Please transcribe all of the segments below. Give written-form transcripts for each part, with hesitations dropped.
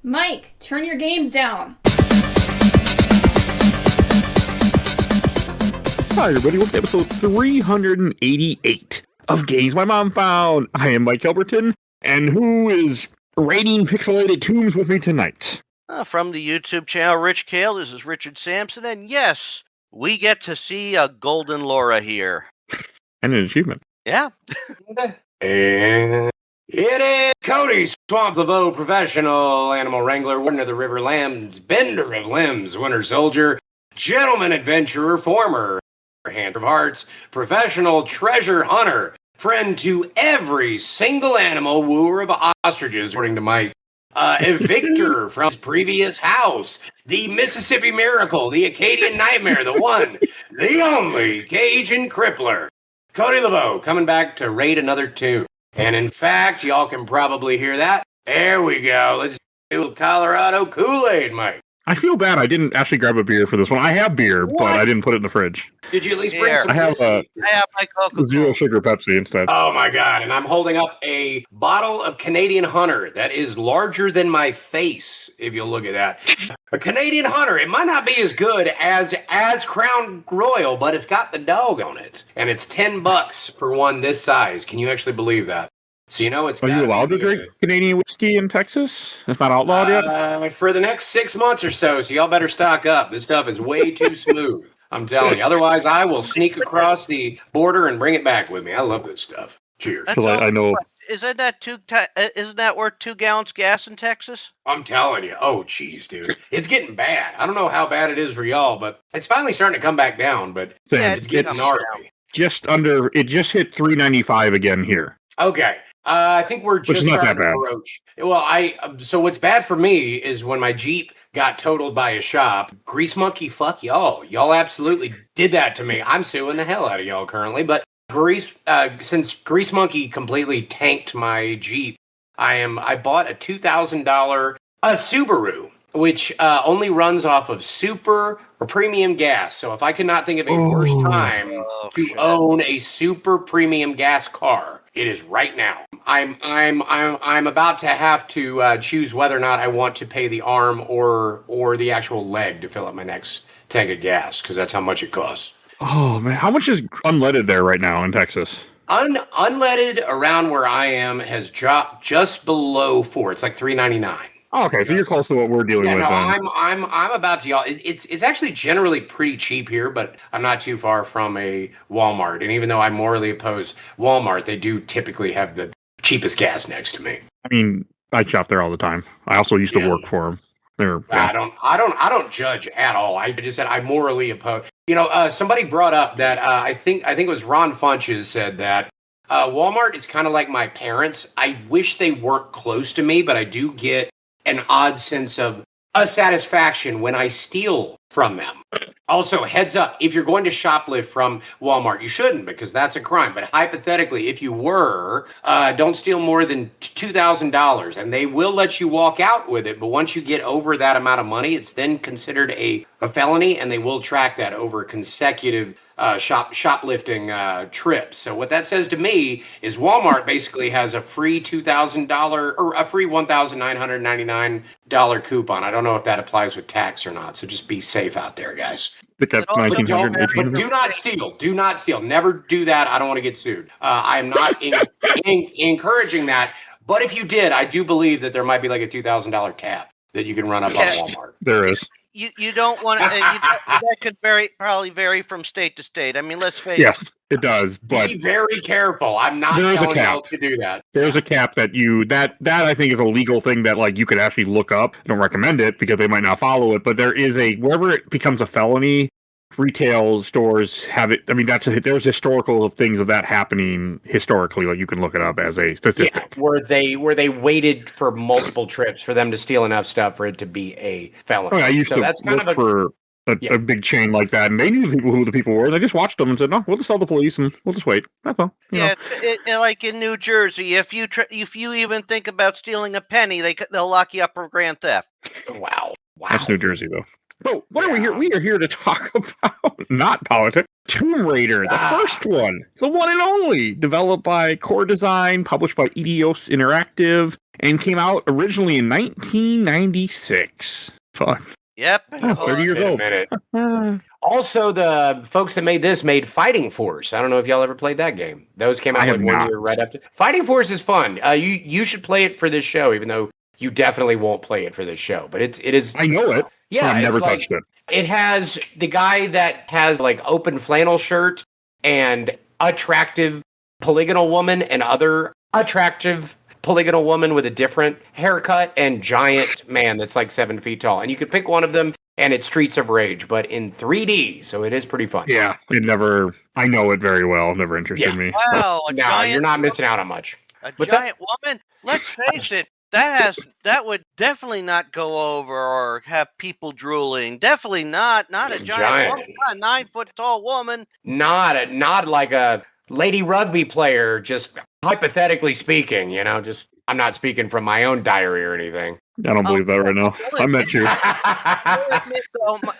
Mike, turn your games down. Hi, everybody. Welcome to episode 388 of Games My Mom Found. I am Mike Albertin, and who is raiding pixelated tombs with me tonight? From the YouTube channel Rich Kale, this is Richard Sampson, and yes, we get to see a golden Laura here. And an achievement. Yeah. And it is Cody, Swamp Laveau, professional animal wrangler, warden of the river lambs, bender of limbs, winter soldier, gentleman adventurer, former hand of hearts, professional treasure hunter, friend to every single animal, wooer of ostriches, according to Mike. A victor from his previous house, the Mississippi Miracle, the Acadian Nightmare, the one, the only Cajun Crippler. Cody Laveau coming back to raid another tomb. And in fact, y'all can probably hear that. There we go. Let's do Colorado Kool-Aid, Mike. I feel bad I didn't actually grab a beer for this one. I have beer, but I didn't put it in the fridge. Did you at least bring some I have whiskey? I have my Coca-Cola. Zero sugar Pepsi instead. Oh my God. And I'm holding up a bottle of Canadian Hunter that is larger than my face, if you look at that. A Canadian Hunter. It might not be as good as Crown Royal, but it's got the dog on it. And it's $10 for one this size. Can you actually believe that? So you know it's. Are you allowed to drink Canadian whiskey in Texas? It's not outlawed yet? For the next 6 months or so y'all better stock up. This stuff is way too smooth. I'm telling you. Otherwise, I will sneak across the border and bring it back with me. I love this stuff. Cheers. I know. Isn't that worth 2 gallons gas in Texas? I'm telling you. Oh, geez, dude. It's getting bad. I don't know how bad it is for y'all, but it's finally starting to come back down, but it's getting gnarly. It just hit $3.95 again here. Okay. I think we're just not that starting to bad. approach. Well, so what's bad for me is when my Jeep got totaled by a shop. Grease Monkey, fuck y'all. Y'all absolutely did that to me. I'm suing the hell out of y'all currently, but since Grease Monkey completely tanked my Jeep, I bought a $2,000 Subaru, which only runs off of super or premium gas. So if I could not think of a worse time to own a super premium gas car, it is right now. I'm about to have to choose whether or not I want to pay the arm or the actual leg to fill up my next tank of gas, because that's how much it costs. Oh man, how much is unleaded there right now in Texas? Unleaded around where I am has dropped just below 4. It's like $3.99. Oh, okay, so you're close to what we're dealing with. No, then. I'm about to y'all. It's actually generally pretty cheap here, but I'm not too far from a Walmart. And even though I morally oppose Walmart, they do typically have the cheapest gas next to me. I mean, I shop there all the time. I also used to work for them. I don't judge at all. I just said I morally oppose. You know, somebody brought up that I think it was Ron Funches said that Walmart is kind of like my parents. I wish they weren't close to me, but I do get an odd sense of a satisfaction when I steal from them. Also, heads up, if you're going to shoplift from Walmart, you shouldn't, because that's a crime. But hypothetically, if you were, don't steal more than $2,000, and they will let you walk out with it. But once you get over that amount of money, it's then considered a felony, and they will track that over consecutive shoplifting trips. So what that says to me is Walmart basically has a free $2,000 or a free $1,999 coupon. I don't know if that applies with tax or not. So just be safe out there, guys. But do not steal. Do not steal. Never do that. I don't want to get sued. I'm not encouraging that. But if you did, I do believe that there might be like a $2,000 tab that you can run up on Walmart. There is. You don't want to. That could probably vary from state to state. I mean, let's face it. Yes, it does. But be very careful. I'm not telling y'all to do that. There's a cap that that I think is a legal thing that like you could actually look up. I don't recommend it because they might not follow it. But there is wherever it becomes a felony, retail stores have it. I mean, there's historical things of that happening historically. Like you can look it up as a statistic. Yeah, where they waited for multiple trips for them to steal enough stuff for it to be a felony. Oh, yeah, I used to work for a big chain like that, and they knew who the people were. And they just watched them and said, "No, we'll just tell the police and we'll just wait." That's all. Like in New Jersey, if you even think about stealing a penny, they'll lock you up for grand theft. Wow. That's New Jersey though. So what are we here? We are here to talk about not politics. Tomb Raider, the first one, the one and only, developed by Core Design, published by Eidos Interactive, and came out originally in 1996. Fuck. Yep. 30 years old. Also, the folks that made this made Fighting Force. I don't know if y'all ever played that game. Those came out like 1 year right after. Fighting Force is fun. You should play it for this show, even though you definitely won't play it for this show. But it is. I know it. Yeah, I've never touched it. It has the guy that has like open flannel shirt and attractive polygonal woman and other attractive polygonal woman with a different haircut and giant man that's like 7 feet tall. And you could pick one of them and it's Streets of Rage, but in 3D. So it is pretty fun. Yeah, I know it very well. Never interested me. Wow. No, you're not missing out on much. A giant woman? Let's face it. That would definitely not go over or have people drooling. Definitely not a giant woman, not a 9 foot tall woman. Not like a lady rugby player, just hypothetically speaking, just I'm not speaking from my own diary or anything. I don't believe that right now. I met you.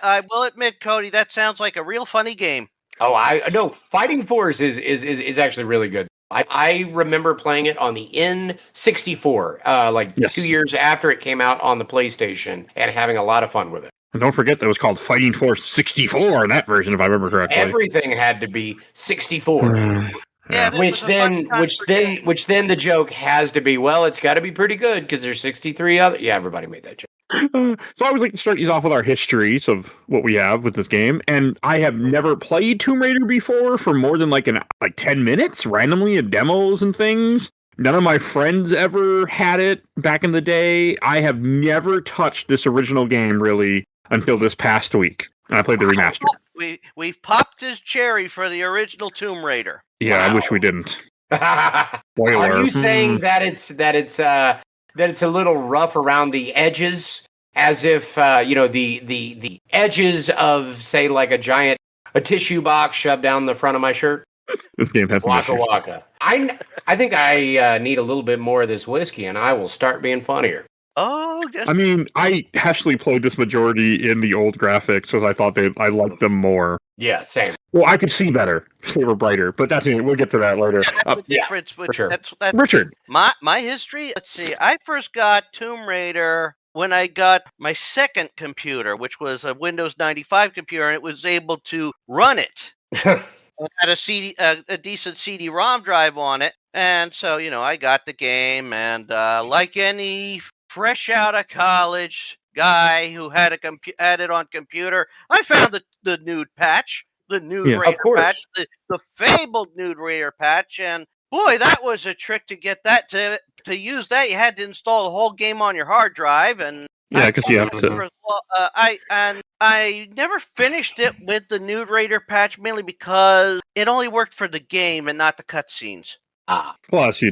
I will admit, Cody, that sounds like a real funny game. Oh, I know. Fighting Force is actually really good. I remember playing it on the N64, 2 years after it came out on the PlayStation, and having a lot of fun with it. And don't forget that was called Fighting Force 64 in that version, if I remember correctly. Everything had to be 64. Yeah, which then the joke has to be, well, it's got to be pretty good because there's 63 other. Yeah, everybody made that joke. So I always like to start these off with our histories of what we have with this game, and I have never played Tomb Raider before for more than like 10 minutes randomly in demos and things. None of my friends ever had it back in the day. I have never touched this original game really until this past week. And I played the remaster. We've popped his cherry for the original Tomb Raider. Yeah, wow. I wish we didn't. Spoiler. Are you saying that it's a little rough around the edges, as if the edges of, say, like a tissue box shoved down the front of my shirt? This game has Waka waka. I think I need a little bit more of this whiskey, and I will start being funnier. Oh, I mean, I actually played this majority in the old graphics, so I thought I liked them more. Yeah, same. Well, I could see better. They were brighter, but that's it. We'll get to that later. That's the difference. For sure. That's Richard. My history, let's see. I first got Tomb Raider when I got my second computer, which was a Windows 95 computer, and it was able to run it. It had a decent CD-ROM drive on it, and so, I got the game, and like any fresh out of college guy who had it on computer, I found the nude patch, the nude Raider patch, the fabled nude Raider patch, and boy, that was a trick to get that to use that. You had to install the whole game on your hard drive, and yeah, because you have to. I never finished it with the nude Raider patch, mainly because it only worked for the game and not the cutscenes. Plus,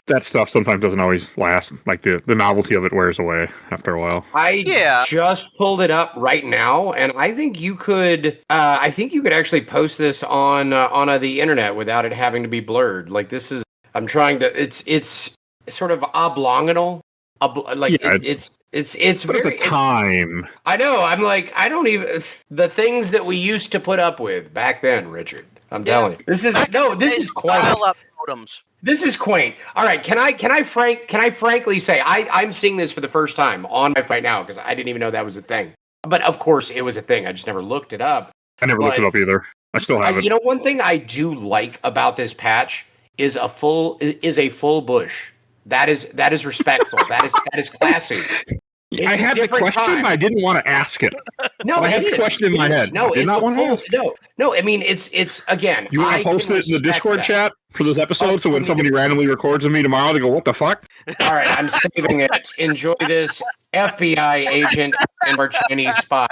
that stuff sometimes doesn't always last. Like the novelty of it wears away after a while. I just pulled it up right now, and I think you could. I think you could actually post this on the internet without it having to be blurred. Like this is. I'm trying to. It's sort of oblonginal. It's but very at the time. I know. I'm like, I don't even the things that we used to put up with back then, Richard. I'm telling you, this is quaint. This is quaint. All right, can I frankly say I'm seeing this for the first time on my right now because I didn't even know that was a thing. But of course, it was a thing. I just never looked it up. I never looked it up either. I still haven't. One thing I do like about this patch is a full bush. That is respectful. that is classy. I had the question, but I didn't want to ask it. No, I had the question in my head. No, I did not want to ask. No. I mean, it's again. You want to post it in the Discord chat for this episode, so when somebody randomly records with me tomorrow, they go, "What the fuck?" All right, I'm saving it. Enjoy this, FBI agent and our Chinese spy.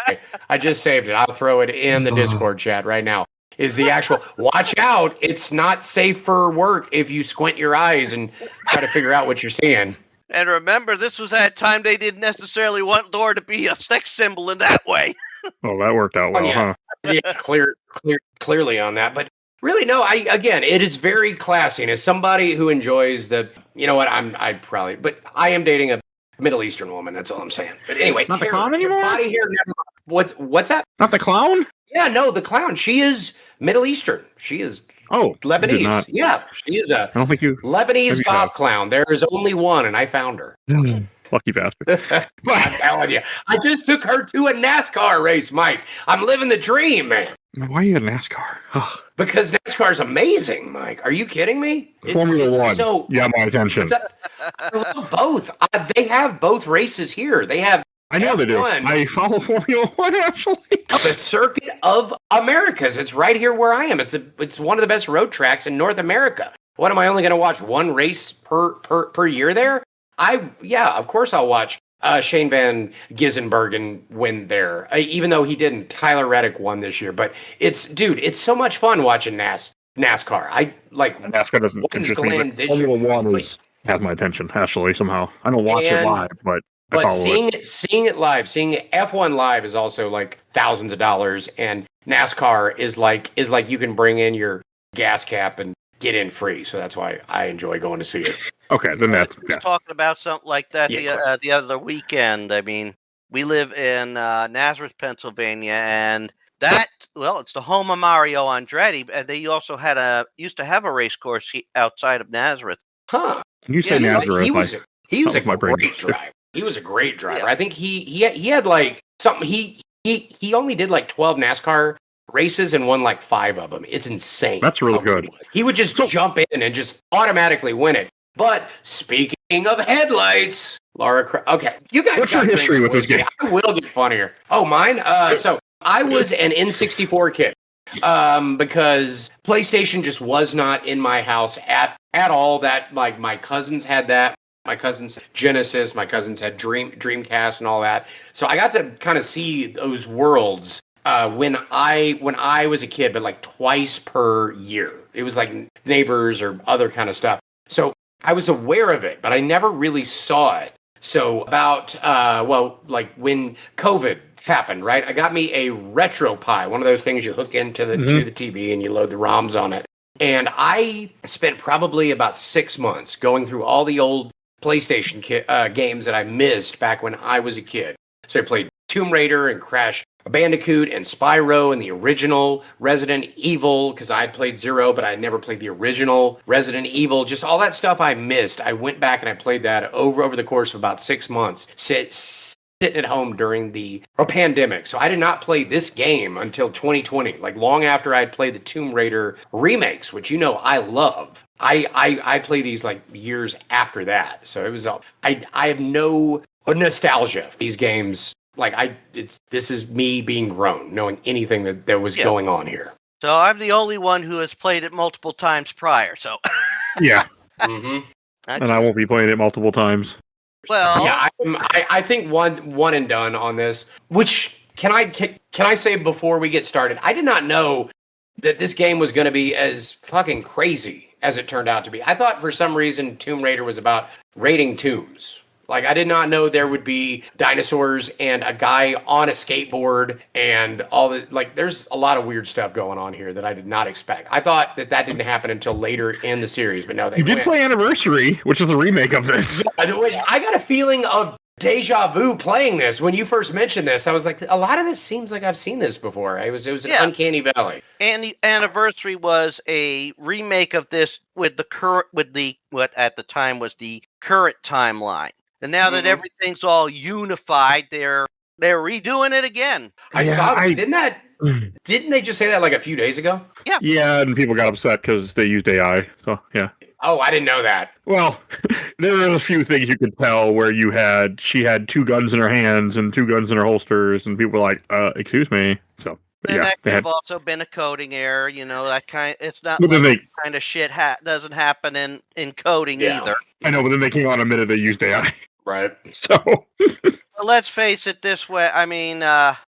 I just saved it. I'll throw it in the Discord chat right now. Is the actual watch out? It's not safe for work if you squint your eyes and try to figure out what you're seeing. And remember, this was at a time they didn't necessarily want Lore to be a sex symbol in that way. Oh, that worked out well, huh? Yeah, clearly on that. But really, no, it is very classy. And as somebody who enjoys but I am dating Middle Eastern woman. That's all I'm saying. But anyway, Not the clown anymore? Body hair. What's that? Not the clown? Yeah, no, the clown. She is Middle Eastern. She is I did not. Lebanese. Yeah, she is a I don't think you. Lebanese maybe goth not. clown. There is only one, and I found her. Lucky bastard. I'm telling you, I just took her to a NASCAR race, Mike. I'm living the dream, man. Why are you at NASCAR? Oh. Because NASCAR's amazing, Mike. Are you kidding me? Formula One. So, yeah, my attention. I love both. They have both races here. They have. I know they do. F1. I follow Formula One actually. The Circuit of Americas. It's right here where I am. It's one of the best road tracks in North America. What am I only going to watch one race per year there? Of course I'll watch Shane Van Gissenbergen win there. Even though he didn't, Tyler Reddick won this year. But it's so much fun watching NASCAR. I like NASCAR doesn't interest me, but Formula One has my attention actually somehow. I don't watch it live, but seeing it live, seeing F1 live is also like thousands of dollars, and NASCAR is like you can bring in your gas cap and get in free. So that's why I enjoy going to see it. Okay, then that's talking about something like that the other weekend. I mean, we live in Nazareth, Pennsylvania, and it's the home of Mario Andretti, and they also used to have a race course outside of Nazareth. Huh? You say Nazareth? He was a great driver. He was a great driver. Yeah. I think he had like something. He only did like 12 NASCAR races and won like 5 of them. It's insane. That's really good. He would just jump in and just automatically win it. But speaking of headlights, okay, you guys. What's your history with this game? I will get funnier. Oh, mine. So I was an N64 kid. Because PlayStation just was not in my house at all. That like my cousins had that. My cousins Genesis, my cousins had Dreamcast and all that. So I got to kind of see those worlds when I was a kid, but like twice per year. It was like Neighbors or other kind of stuff. So I was aware of it, but I never really saw it. So about like when COVID happened, right? I got me a RetroPie, one of those things you hook into the to the TV and you load the ROMs on it. And I spent probably about 6 months going through all the old PlayStation games that I missed back when I was a kid. So I played Tomb Raider and Crash Bandicoot and Spyro and the original Resident Evil, because I had played Zero, but I never played the original Resident Evil. Just all that stuff I missed. I went back and I played that over the course of about 6 months. Sitting at home during the pandemic. So I did not play this game until 2020, like long after I had played the Tomb Raider remakes, which I love. I play these like years after that. So it was I have no nostalgia for these games. Like this is me being grown, knowing anything that was going on here. So I'm the only one who has played it multiple times prior. So yeah, and I won't be playing it multiple times. Well, yeah, I think one and done on this. Which can I say before we get started? I did not know that this game was going to be as fucking crazy as it turned out to be. I thought for some reason Tomb Raider was about raiding tombs. Like, I did not know there would be dinosaurs and a guy on a skateboard and all the, like, there's a lot of weird stuff going on here that I did not expect. I thought that didn't happen until later in the series, but no, they did play Anniversary, which is the remake of this. Yeah, I got a feeling of deja vu playing this. When you first mentioned this, I was like, a lot of this seems like I've seen this before. It was an uncanny valley. And the Anniversary was a remake of this with what at the time was the current timeline. And now that everything's all unified, they're redoing it again. I saw that. Didn't they just say that like a few days ago? Yeah. Yeah, and people got upset because they used AI. So yeah. Oh, I didn't know that. Well, there were a few things you could tell where she had 2 guns in her hands and 2 guns in her holsters, and people were like, "Excuse me." So. And that could have also been a coding error, that kind. It's not like kind of shit doesn't happen in coding either. I know, but then they came out and admitted they used AI. Right. So let's face it this way. I mean,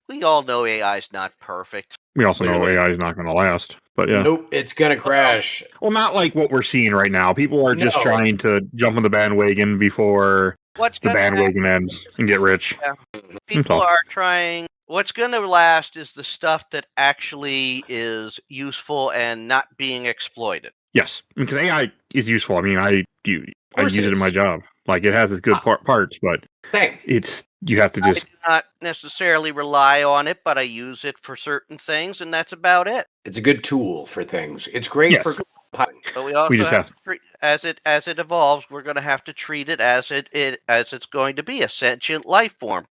we all know AI is not perfect. We also know AI is not going to last. But yeah. Nope, it's going to crash. Well, not like what we're seeing right now. People are just trying to jump on the bandwagon before the bandwagon ends and get rich. Yeah. People are trying. What's going to last is the stuff that actually is useful and not being exploited. Yes, because AI is useful. I mean, I use it in my job. Like it has its good parts, but Same. you have to just. I do not necessarily rely on it, but I use it for certain things, and that's about it. It's a good tool for things. It's great Yes. for. But we also just have to treat, as it evolves, we're going to have to treat it as it's going to be a sentient life form.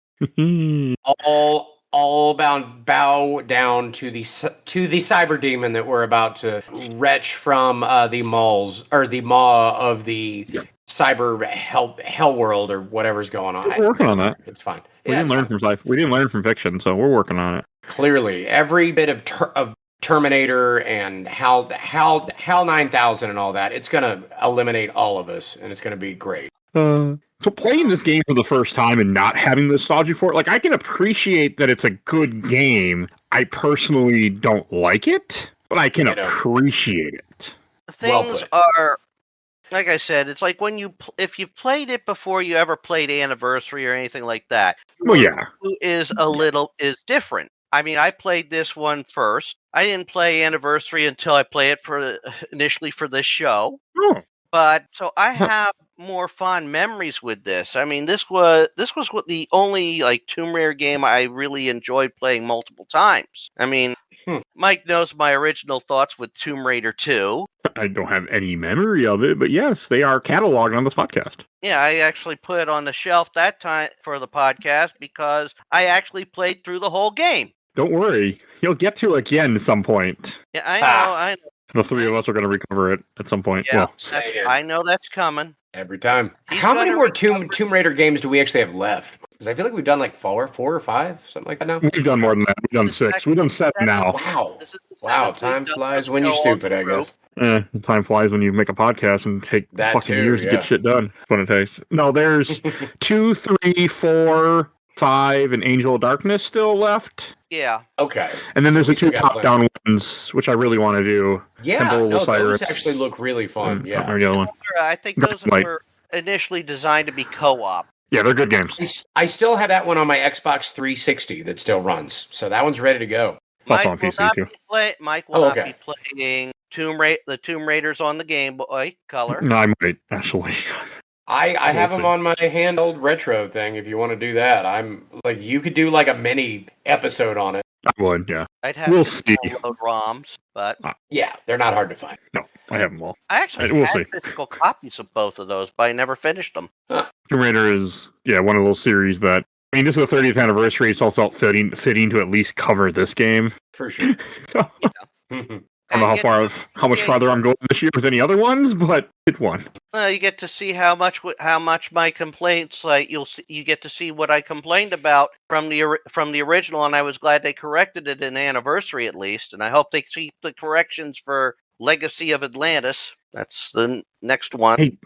all bow down to the cyber demon that we're about to retch from the maw of the cyber hell world or whatever's going on. We're working on that. It's fine. We didn't learn from life. We didn't learn from fiction, so we're working on it. Clearly, every bit of Terminator and HAL 9000 and all that, it's going to eliminate all of us, and it's going to be great. So playing this game for the first time and not having nostalgia for it, like I can appreciate that it's a good game. I personally don't like it, but I can appreciate it. Things are, like I said, it's like when if you've played it before you ever played Anniversary or anything like that. Well, yeah, is different. I mean, I played this one first. I didn't play Anniversary until I played it initially for this show. Oh. But so I have more fond memories with this. I mean, this was the only like Tomb Raider game I really enjoyed playing multiple times. I mean, Mike knows my original thoughts with Tomb Raider 2. I don't have any memory of it, but yes, they are cataloged on this podcast. Yeah, I actually put it on the shelf that time for the podcast because I actually played through the whole game. Don't worry, you'll get to it again at some point. Yeah, I know. The three of us are going to recover it at some point. Yeah, well, I know that's coming. Every time. How many more Tomb Raider games do we actually have left? Because I feel like we've done like four or five, something like that now. We've done more than that. We've done 6. We've done 7 now. Wow. Time flies when you're stupid, I guess. Time flies when you make a podcast and take fucking years to get shit done. That's what it takes. No, there's 2, 3, 4, 5, and Angel of Darkness still left. Yeah. Okay. And then there's the 2 top-down ones, which I really want to do. Yeah, those actually look really fun. Yeah. The other one. I think those were initially designed to be co-op. Yeah, they're good games. I still have that one on my Xbox 360 that still runs, so that one's ready to go. That's on PC too. Mike will not be playing the Tomb Raiders on the Game Boy Color. No, I might actually. I have them on my handheld retro thing. If you want to do that, I'm like you could do like a mini episode on it. I would, yeah. I'd have to see. Download ROMs, but yeah, they're not hard to find. No, I have them all. I actually had physical copies of both of those, but I never finished them. Huh. Tomb Raider is one of those series that I mean, this is the 30th anniversary. It's all felt fitting to at least cover this game for sure. I don't know how much farther I'm going this year with any other ones, but it won. You get to see how much my complaints, like you get to see what I complained about from the original, and I was glad they corrected it in Anniversary at least, and I hope they keep the corrections for Legacy of Atlantis. That's the next one. Hey,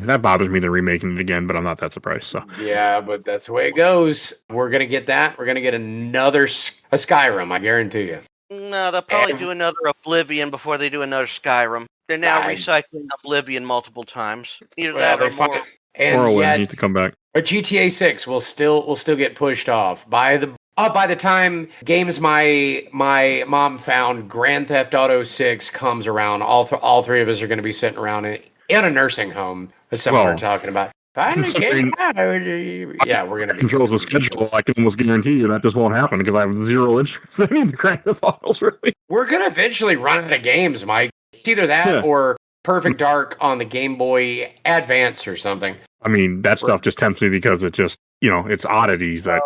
that bothers me, they're remaking it again, but I'm not that surprised. So yeah, but that's the way it goes. We're gonna get that. We're gonna get another a Skyrim. I guarantee you. No, they'll probably do another Oblivion before they do another Skyrim. They're now recycling Oblivion multiple times. Either that or more. And Morrowind need to come back. But GTA 6 will still get pushed off by the time games my mom found, Grand Theft Auto 6 comes around. All three of us are going to be sitting around in a nursing home. That's something we're talking about. Yeah, we're gonna controls the schedule. I can almost guarantee you that this won't happen because I have zero interest in the Grand Theft Autos. Really, we're gonna eventually run out of games, Mike. It's either that or Perfect Dark on the Game Boy Advance or something. I mean, that stuff just tempts me because it just it's oddities that.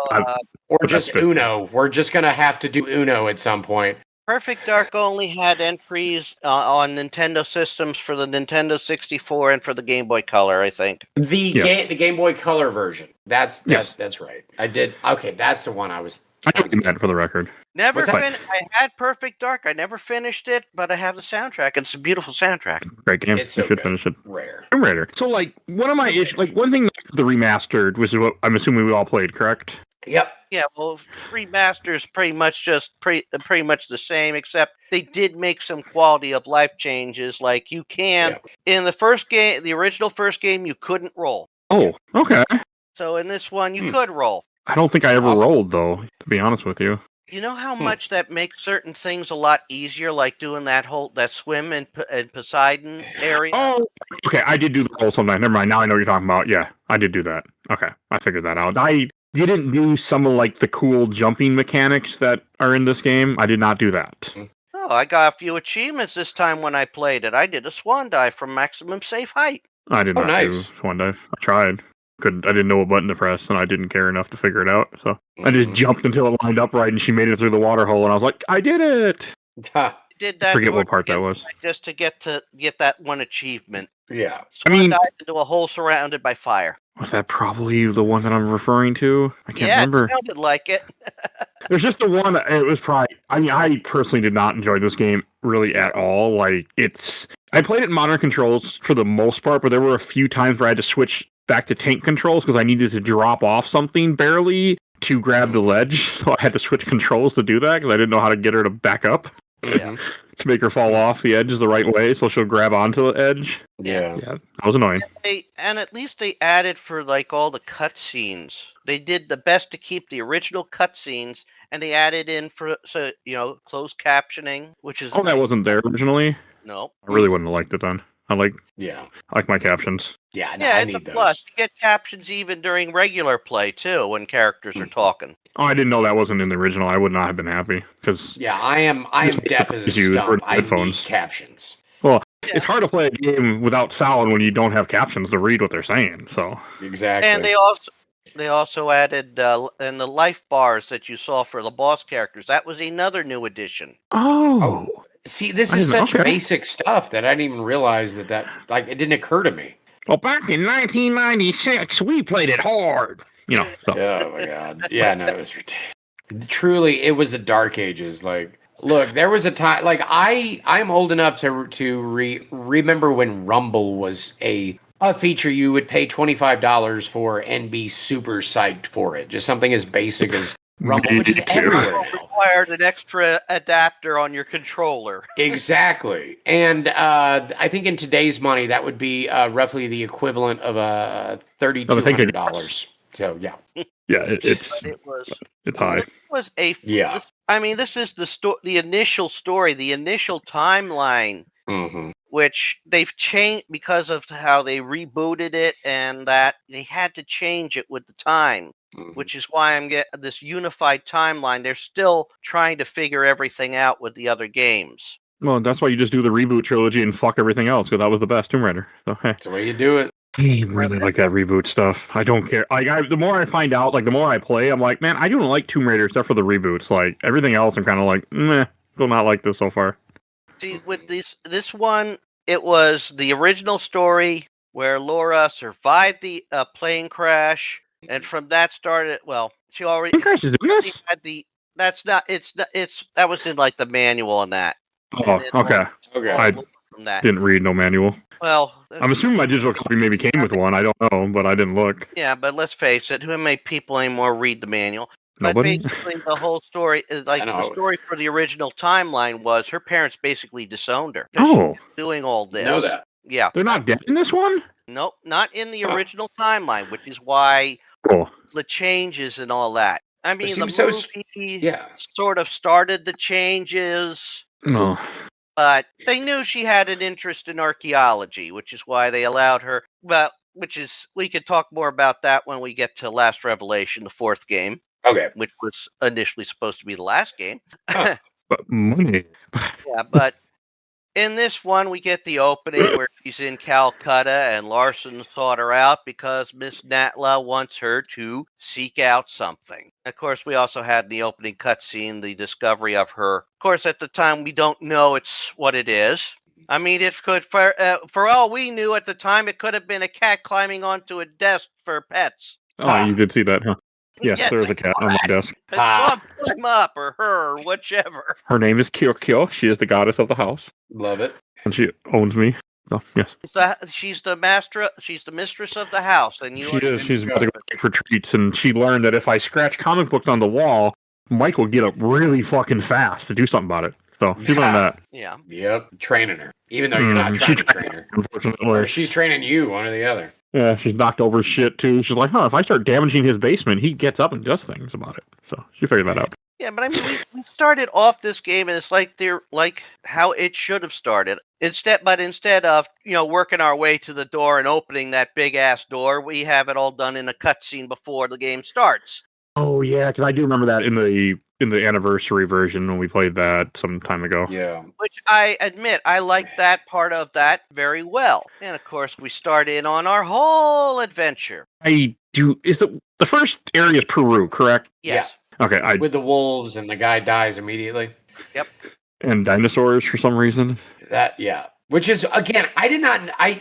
Or just Uno. We're just gonna have to do Uno at some point. Perfect Dark only had entries on Nintendo systems for the Nintendo 64 and for the Game Boy Color, I think. The Game Boy Color version. That's right. I did. Okay, that's the one I was. I took that for the record. I had Perfect Dark. I never finished it, but I have the soundtrack. It's a beautiful soundtrack. Great game. You should finish it. Rare. Tomb Raider. So, one of my issues, one thing the remastered, which is what I'm assuming we all played, correct? Yep. Yeah, well, remaster is pretty much the same, except they did make some quality of life changes. Like you can in the first game, the original first game, you couldn't roll. Oh, okay. So in this one, you could roll. I don't think I ever rolled though. To be honest with you. You know how much that makes certain things a lot easier, like doing that swim in Poseidon area? Oh, okay. I did do the roll sometime. Never mind. Now I know what you're talking about. Yeah. I did do that. Okay, I figured that out. I didn't do some of like the cool jumping mechanics that are in this game. I did not do that. Oh, I got a few achievements this time when I played it. I did a swan dive from maximum safe height. I did not do nice. Swan Dive. I tried. I didn't know what button to press, and I didn't care enough to figure it out. So I just jumped until it lined up right, and she made it through the water hole, and I was like, I did it! Did that. Forget what part that was. Just to get that one achievement. Yeah. Swan dive into a hole surrounded by fire. Was that probably the one that I'm referring to? I can't remember. It sounded like it. There's just the one. It was probably. I mean, I personally did not enjoy this game really at all. Like, I played it in modern controls for the most part, but there were a few times where I had to switch back to tank controls because I needed to drop off something barely to grab the ledge. So I had to switch controls to do that because I didn't know how to get her to back up. Yeah. To make her fall off the edge the right way so she'll grab onto the edge. Yeah. Yeah, that was annoying. And at least they added for like all the cutscenes. They did the best to keep the original cutscenes, and they added in for closed captioning, which is that wasn't there originally. No. I really wouldn't have liked it then. I like my captions. Yeah, no, I it's need a those. plus. You get captions even during regular play too when characters are talking. Oh, I didn't know that wasn't in the original. I would not have been happy because I am deaf as a stump. I need captions. Well, it's hard to play a game without sound when you don't have captions to read what they're saying. So exactly. And they also added in the life bars that you saw for the boss characters. That was another new addition. Oh. See, this is such basic stuff that I didn't even realize that like it didn't occur to me. Well, back in 1996, we played it hard. So. Oh my god! Yeah, no, it was truly. It was the dark ages. Like, look, there was a time. Like, I'm old enough to remember when Rumble was a feature you would pay $25 for and be super psyched for it. Just something as basic as Rumble, which is everywhere. Required an extra adapter on your controller. Exactly, and I think in today's money that would be roughly the equivalent of $3,200. So yeah, it's high. It was I mean, this is the initial story, the initial timeline, which they've changed because of how they rebooted it, and that they had to change it with the time. Which is why I'm getting this unified timeline. They're still trying to figure everything out with the other games. Well, that's why you just do the reboot trilogy and fuck everything else, because that was the best Tomb Raider. So, hey. That's the way you do it. I really like that reboot stuff. I don't care. The more I find out, like the more I play, I'm like, man, I don't like Tomb Raider except for the reboots. Like everything else, I'm kind of like, meh, still not like this so far. See, with this one, it was the original story where Laura survived the plane crash. And from that started, she already had that was in like the manual on that. Oh, okay. I from that. Didn't read no manual. Well, I'm assuming my digital copy maybe came with one. I don't know, but I didn't look. Yeah, but let's face it, who many people anymore read the manual? Nobody? But basically, the whole story is like the story for the original timeline was her parents basically disowned her. Doing all this. Know that? Yeah. They're not dead in this one? Nope, not in the original timeline, which is why the changes and all that. I mean, the movie sort of started the changes. No. But they knew she had an interest in archaeology, which is why they allowed her. Well, we could talk more about that when we get to Last Revelation, the fourth game. Okay. Which was initially supposed to be the last game. But money. Yeah, but in this one, we get the opening where she's in Calcutta and Larson sought her out because Miss Natla wants her to seek out something. Of course, we also had in the opening cutscene the discovery of her. Of course, at the time, we don't know what it is. I mean, it could, for all we knew at the time, it could have been a cat climbing onto a desk for pets. Oh, you did see that, huh? Yes, there was a cat on my desk. Climb up, or her, or whichever. Her name is Kyokyo. She is the goddess of the house. Love it. And she owns me. So, yes. She's the mistress of the house. And she is. She's got to go for treats, and she learned that if I scratch comic books on the wall, Mike will get up really fucking fast to do something about it. So she learned that. Yeah. Yep. Training her. Even though you're not trying to train her. Unfortunately. Or she's training you, one or the other. Yeah, she's knocked over shit too. She's like, if I start damaging his basement, he gets up and does things about it. So she figured that out. Yeah, but I mean, we started off this game, and it's like they're like how it should have started. Instead of working our way to the door and opening that big ass door, we have it all done in a cutscene before the game starts. Oh yeah, because I do remember that in the anniversary version when we played that some time ago. Yeah. Which I admit, I like that part of that very well. And of course, we start in on our whole adventure. I do. Is the first area is Peru, correct? Yes. Okay. With the wolves and the guy dies immediately. Yep. And dinosaurs for some reason. Which is, again,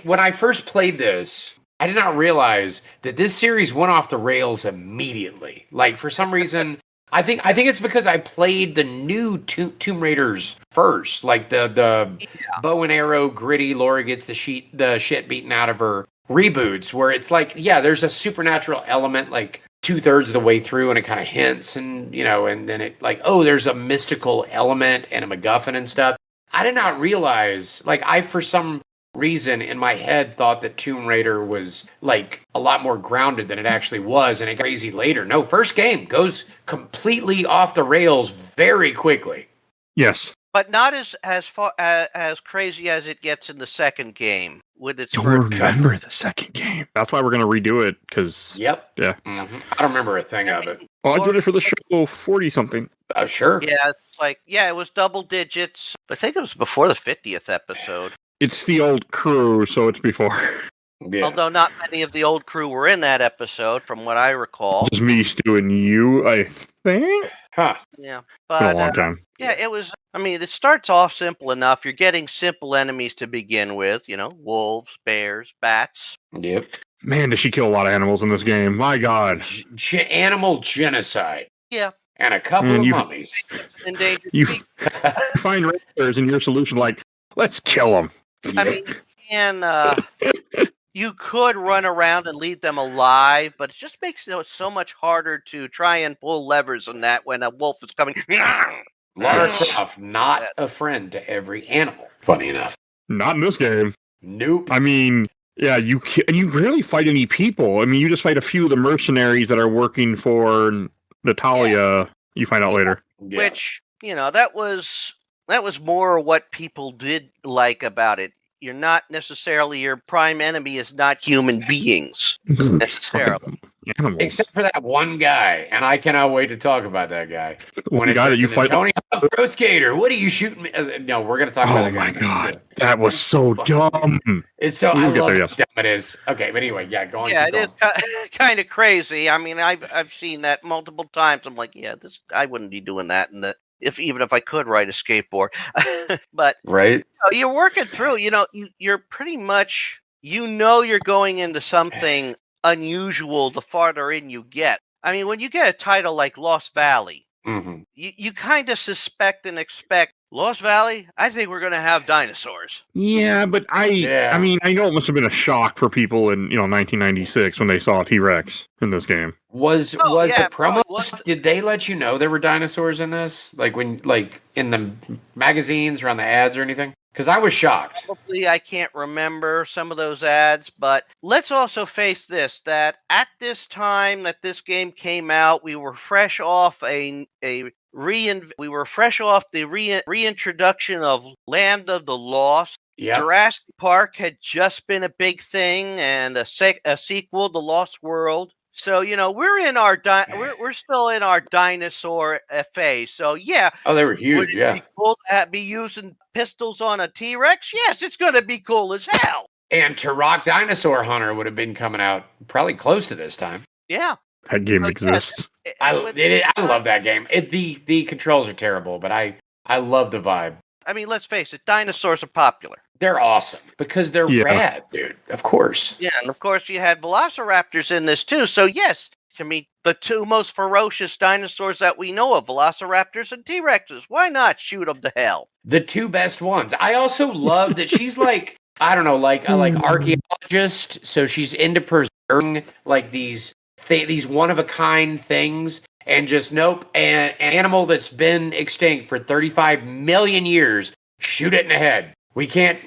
when I first played this, I did not realize that this series went off the rails immediately. Like, for some reason, I think it's because I played the new Tomb Raiders first, like the bow and arrow, gritty, Laura gets the shit beaten out of her reboots, where it's like, there's a supernatural element, like, 2/3 of the way through, and it kind of hints, and and then it like, oh, there's a mystical element and a MacGuffin and stuff. I did not realize, like, I for some reason in my head thought that Tomb Raider was like a lot more grounded than it actually was, and it got crazy later. No, first game goes completely off the rails very quickly. Yes. But not as crazy as it gets in the second game with its. Don't remember the second game. That's why we're gonna redo it because. Yep. Yeah. Mm-hmm. I don't remember a thing of it. Oh, I did it for the show 40 something. Sure. Yeah, it's like it was double digits. I think it was before the 50th episode. It's the old crew, so it's before. Yeah. Although not many of the old crew were in that episode, from what I recall. Just me, Stu, and you, I think. Huh. Yeah, It's been a long time. Yeah, it was. I mean, it starts off simple enough. You're getting simple enemies to begin with. Wolves, bears, bats. Yep. Man, does she kill a lot of animals in this game? My God. Animal genocide. Yeah. And a couple of mummies. Endangered You species. find raiders in your solution like, let's kill them. I mean, you could run around and leave them alive, but it just makes it so much harder to try and pull levers on that when a wolf is coming. Lara Croft, not a friend to every animal. Funny enough. Not in this game. Nope. I mean, yeah, you rarely fight any people. I mean, you just fight a few of the mercenaries that are working for Natalia. Yeah. You find out later. Yeah. Which, that was more what people did like about it. You're not necessarily, your prime enemy is not human beings, necessarily. Animals. Except for that one guy, and I cannot wait to talk about that guy. When the guy that you fight, Tony Hawk Pro Skater, what are you shooting me? No, we're going to talk about that guy. Oh my God, that was so dumb. It's so, I love how dumb it is. Okay, but anyway, go on. Yeah, it is kind of crazy. I mean, I've seen that multiple times. I'm like, I wouldn't be doing that, even if I could ride a skateboard. But right, you're working through. You're pretty much, you're going into something unusual the farther in you get. I mean, when you get a title like Lost Valley, you kind of suspect and expect Lost Valley. I think we're going to have dinosaurs. Yeah, but I mean, I know it must have been a shock for people in 1996 when they saw T-Rex in this game. Was the promo? Did they let you know there were dinosaurs in this? Like in the magazines or on the ads or anything? Because I was shocked. Probably I can't remember some of those ads, but let's also face this, that at this time that this game came out, we were fresh off the reintroduction of Land of the Lost. Yep. Jurassic Park had just been a big thing, and a sequel, The Lost World. So we're in our we're still in our dinosaur phase. So yeah. Oh, they were huge. Would it be cool to be using pistols on a T-Rex? Yes, it's going to be cool as hell. And Turok Dinosaur Hunter would have been coming out probably close to this time. Yeah. That game exists. I love that game. The controls are terrible, but I love the vibe. I mean, let's face it, dinosaurs are popular. They're awesome because they're rad, dude. Of course. Yeah, and of course you had velociraptors in this too. So yes, I mean, the two most ferocious dinosaurs that we know of, velociraptors and T-Rexes. Why not shoot them to hell? The two best ones. I also love that she's like, I don't know, like archaeologist. So she's into preserving like these one of a kind things. And just an animal that's been extinct for 35 million years, shoot it in the head. We can't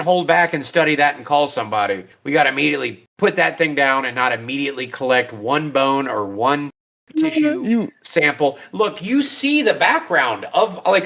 hold back and study that and call somebody. We got to immediately put that thing down and not immediately collect one bone or one tissue sample. Look, you see the background of like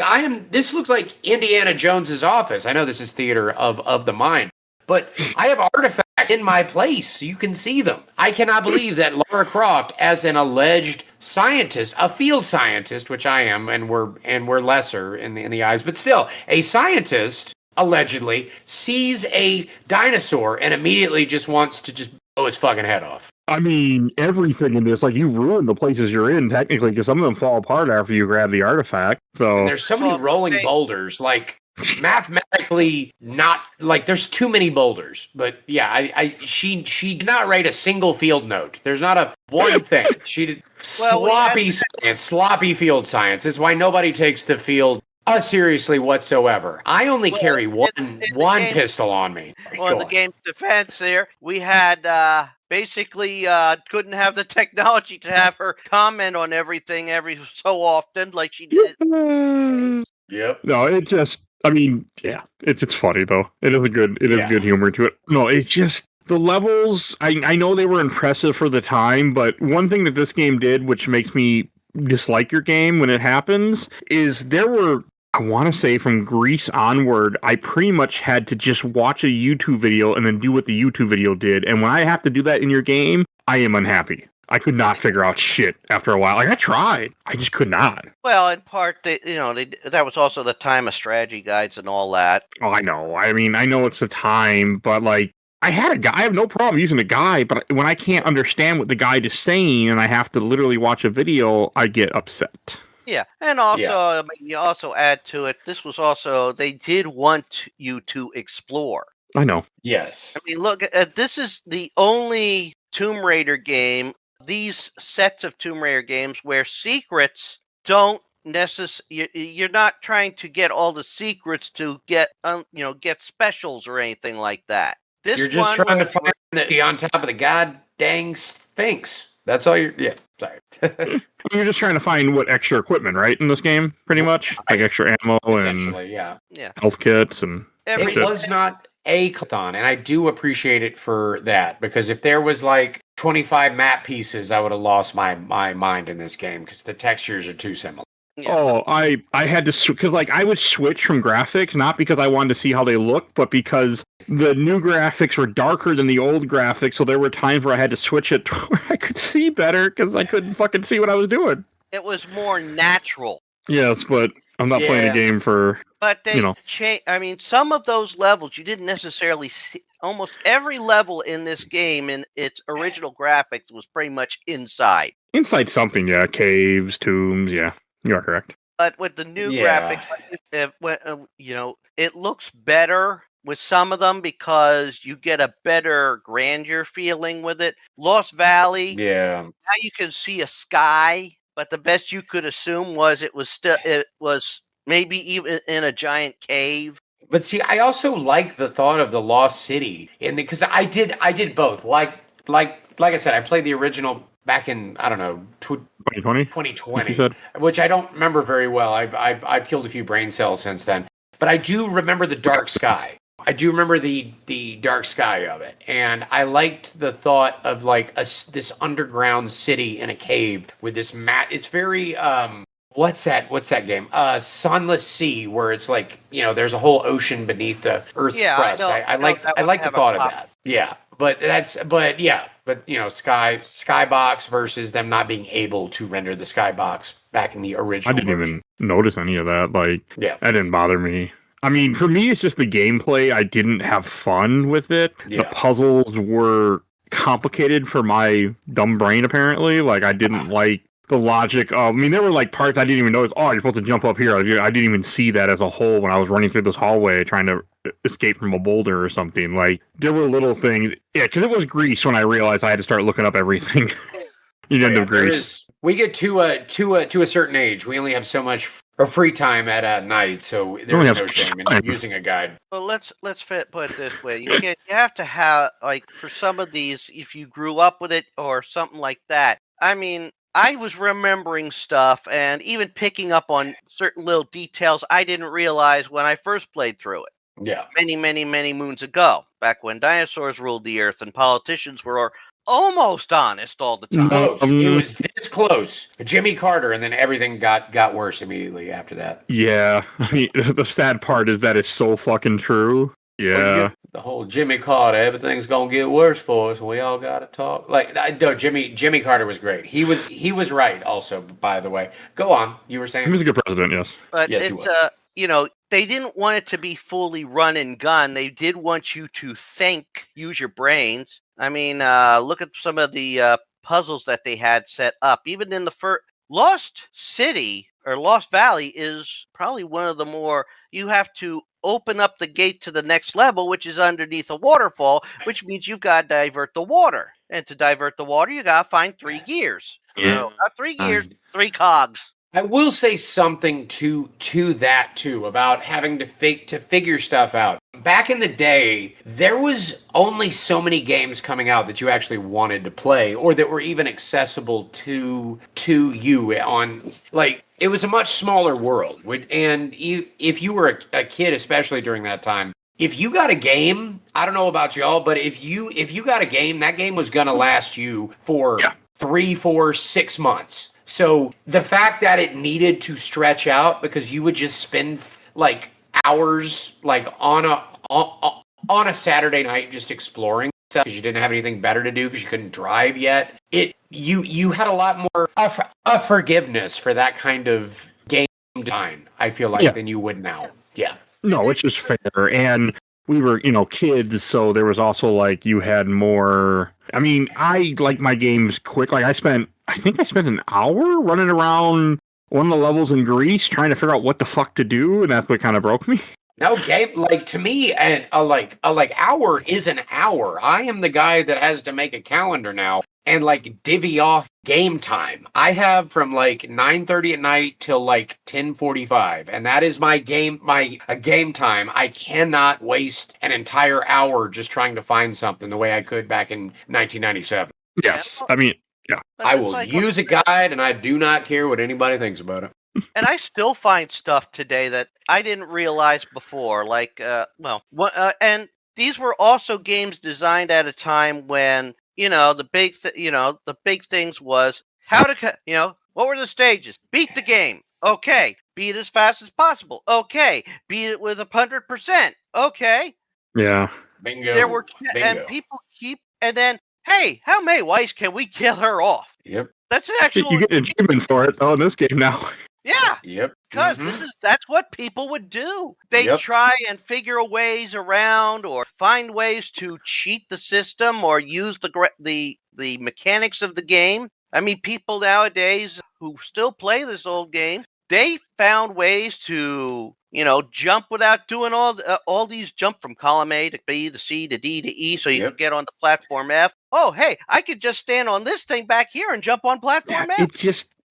this looks like Indiana Jones's office. I know this is theater of the mind, but I have artifacts in my place. You can see them. I cannot believe that Lara Croft, as an alleged scientist, a field scientist, which I am, and we're lesser in the eyes, but still a scientist, allegedly sees a dinosaur and immediately just wants to just blow his fucking head off. I mean, everything in this, like, you ruin the places you're in, technically, because some of them fall apart after you grab the artifact. So and there's so many rolling boulders, like, mathematically not, like, there's too many boulders. But, yeah, she did not write a single field note. There's not a one thing. She did sloppy field science. Is why nobody takes the field seriously whatsoever. I only carry one pistol on me. Well, in the game's defense there, we had basically couldn't have the technology to have her comment on everything every so often like she did. Yep. No, it just, I mean, yeah, it's funny though. It is good humor to it. No, it's just the levels, I know they were impressive for the time, but one thing that this game did, which makes me dislike your game when it happens, is there were, I want to say from Greece onward, I pretty much had to just watch a YouTube video and then do what the YouTube video did. And when I have to do that in your game, I am unhappy. I could not figure out shit after a while. Like, I tried. I just could not. Well, in part, that was also the time of strategy guides and all that. Oh, I know. I mean, I know it's the time, but like, I had a guy. I have no problem using a guide, but when I can't understand what the guide is saying and I have to literally watch a video, I get upset. Yeah, and also, I mean, you also add to it, this was also, they did want you to explore. I know. Yes. I mean, look, this is the only Tomb Raider game, these sets of Tomb Raider games where secrets don't necessarily, you're not trying to get all the secrets to get, get specials or anything like that. You're just trying to find the on top of the god dang sphinx. That's all you're. Yeah, sorry. You're just trying to find what extra equipment, right, in this game, pretty much, like extra ammo and health kits and. It was not a Cthon, and I do appreciate it for that, because if there was like 25 map pieces, I would have lost my mind in this game because the textures are too similar. Yeah. Oh, I had to, because like I would switch from graphics, not because I wanted to see how they looked, but because the new graphics were darker than the old graphics, so there were times where I had to switch it to where I could see better because I couldn't fucking see what I was doing. It was more natural. Yes, but I'm not playing a game for, but they I mean, some of those levels you didn't necessarily see. Almost every level in this game in its original graphics was pretty much inside. Inside something, yeah. Caves, tombs, yeah. You are correct. But with the new graphics, it looks better with some of them because you get a better grandeur feeling with it. Lost Valley, now you can see a sky, but the best you could assume was it was maybe even in a giant cave. But see, I also like the thought of the Lost City, because I did both. Like I said, I played the original back in, I don't know, 2020, which I don't remember very well. I've killed a few brain cells since then, but I do remember the dark sky. I do remember the dark sky of it, and I liked the thought of like this underground city in a cave with this It's very what's that game? Sunless Sea, where it's like there's a whole ocean beneath the Earth's crust. I like the thought of that. Yeah. But Skybox versus them not being able to render the Skybox back in the original. I didn't even notice any of that. That didn't bother me. I mean, for me, it's just the gameplay. I didn't have fun with it. Yeah. The puzzles were complicated for my dumb brain, apparently. Like, I didn't like the logic of, I mean, there were like parts I didn't even notice. Oh, you're supposed to jump up here. I didn't even see that as a whole when I was running through this hallway trying to escape from a boulder or something. Like, there were little things. Yeah, because it was Greece when I realized I had to start looking up everything. End of Greece. We get to a certain age. We only have so much free time at night, so there's no shame in using a guide. Well, let's put it this way: you have to have, like, for some of these, if you grew up with it or something like that. I mean, I was remembering stuff and even picking up on certain little details I didn't realize when I first played through it. Yeah. Many, many, many moons ago, back when dinosaurs ruled the earth and politicians were almost honest all the time. No. Close. It was this close. Jimmy Carter, and then everything got worse immediately after that. Yeah, I mean, the sad part is that it's so fucking true. Yeah. The whole Jimmy Carter, everything's gonna get worse for us. We all gotta talk. Like, no, Jimmy Carter was great. He was right. Also, by the way, go on. You were saying He was a good president, yes. But Yes, he it's, was. they didn't want it to be fully run and gun. They did want you to think, use your brains. I mean, look at some of the puzzles that they had set up. Even in the first Lost City or Lost Valley is probably one of the more, you have to open up the gate to the next level, which is underneath a waterfall, which means you've got to divert the water. And to divert the water, you got to find 3 gears. Yeah. No, not 3 gears, 3 cogs. I will say something to that too about having to figure stuff out. Back in the day, there was only so many games coming out that you actually wanted to play, or that were even accessible to you on, like, it was a much smaller world. And if you were a kid, especially during that time, if you got a game, I don't know about y'all, but if you got a game, that game was gonna last you for 3, 4, 6 months. So the fact that it needed to stretch out because you would just spend like hours like on a Saturday night just exploring stuff because you didn't have anything better to do because you couldn't drive yet. You had a lot more forgiveness for that kind of game time, I feel like, than you would now. Yeah. No, it's just fair. And we were, kids, so there was also like you had more. I mean, I like my games quick. Like I think I spent an hour running around one of the levels in Greece trying to figure out what the fuck to do, and that's what kind of broke me. No, game, like, to me, and a hour is an hour. I am the guy that has to make a calendar now and like divvy off game time. I have from like 9:30 at night till like 10:45, and that is my game time. I cannot waste an entire hour just trying to find something the way I could back in 1997. Yes, I mean, yeah. I will use a guide, and I do not care what anybody thinks about it. And I still find stuff today that I didn't realize before. Like, and these were also games designed at a time when the big things was how to what were the stages? Beat the game. Okay, beat it as fast as possible. Okay, beat it with 100%. Okay. Yeah. Bingo. There were Bingo. and people and then, hey, how many ways can we kill her off? Yep. That's an actual. You get an achievement for it though in this game now. Yeah. Yep. Because that's what people would do. They try and figure ways around or find ways to cheat the system or use the mechanics of the game. I mean, people nowadays who still play this old game, they found ways to jump without doing all these jump from column A to B to C to D to E, so you can get on the platform F. Oh, hey, I could just stand on this thing back here and jump on platform F.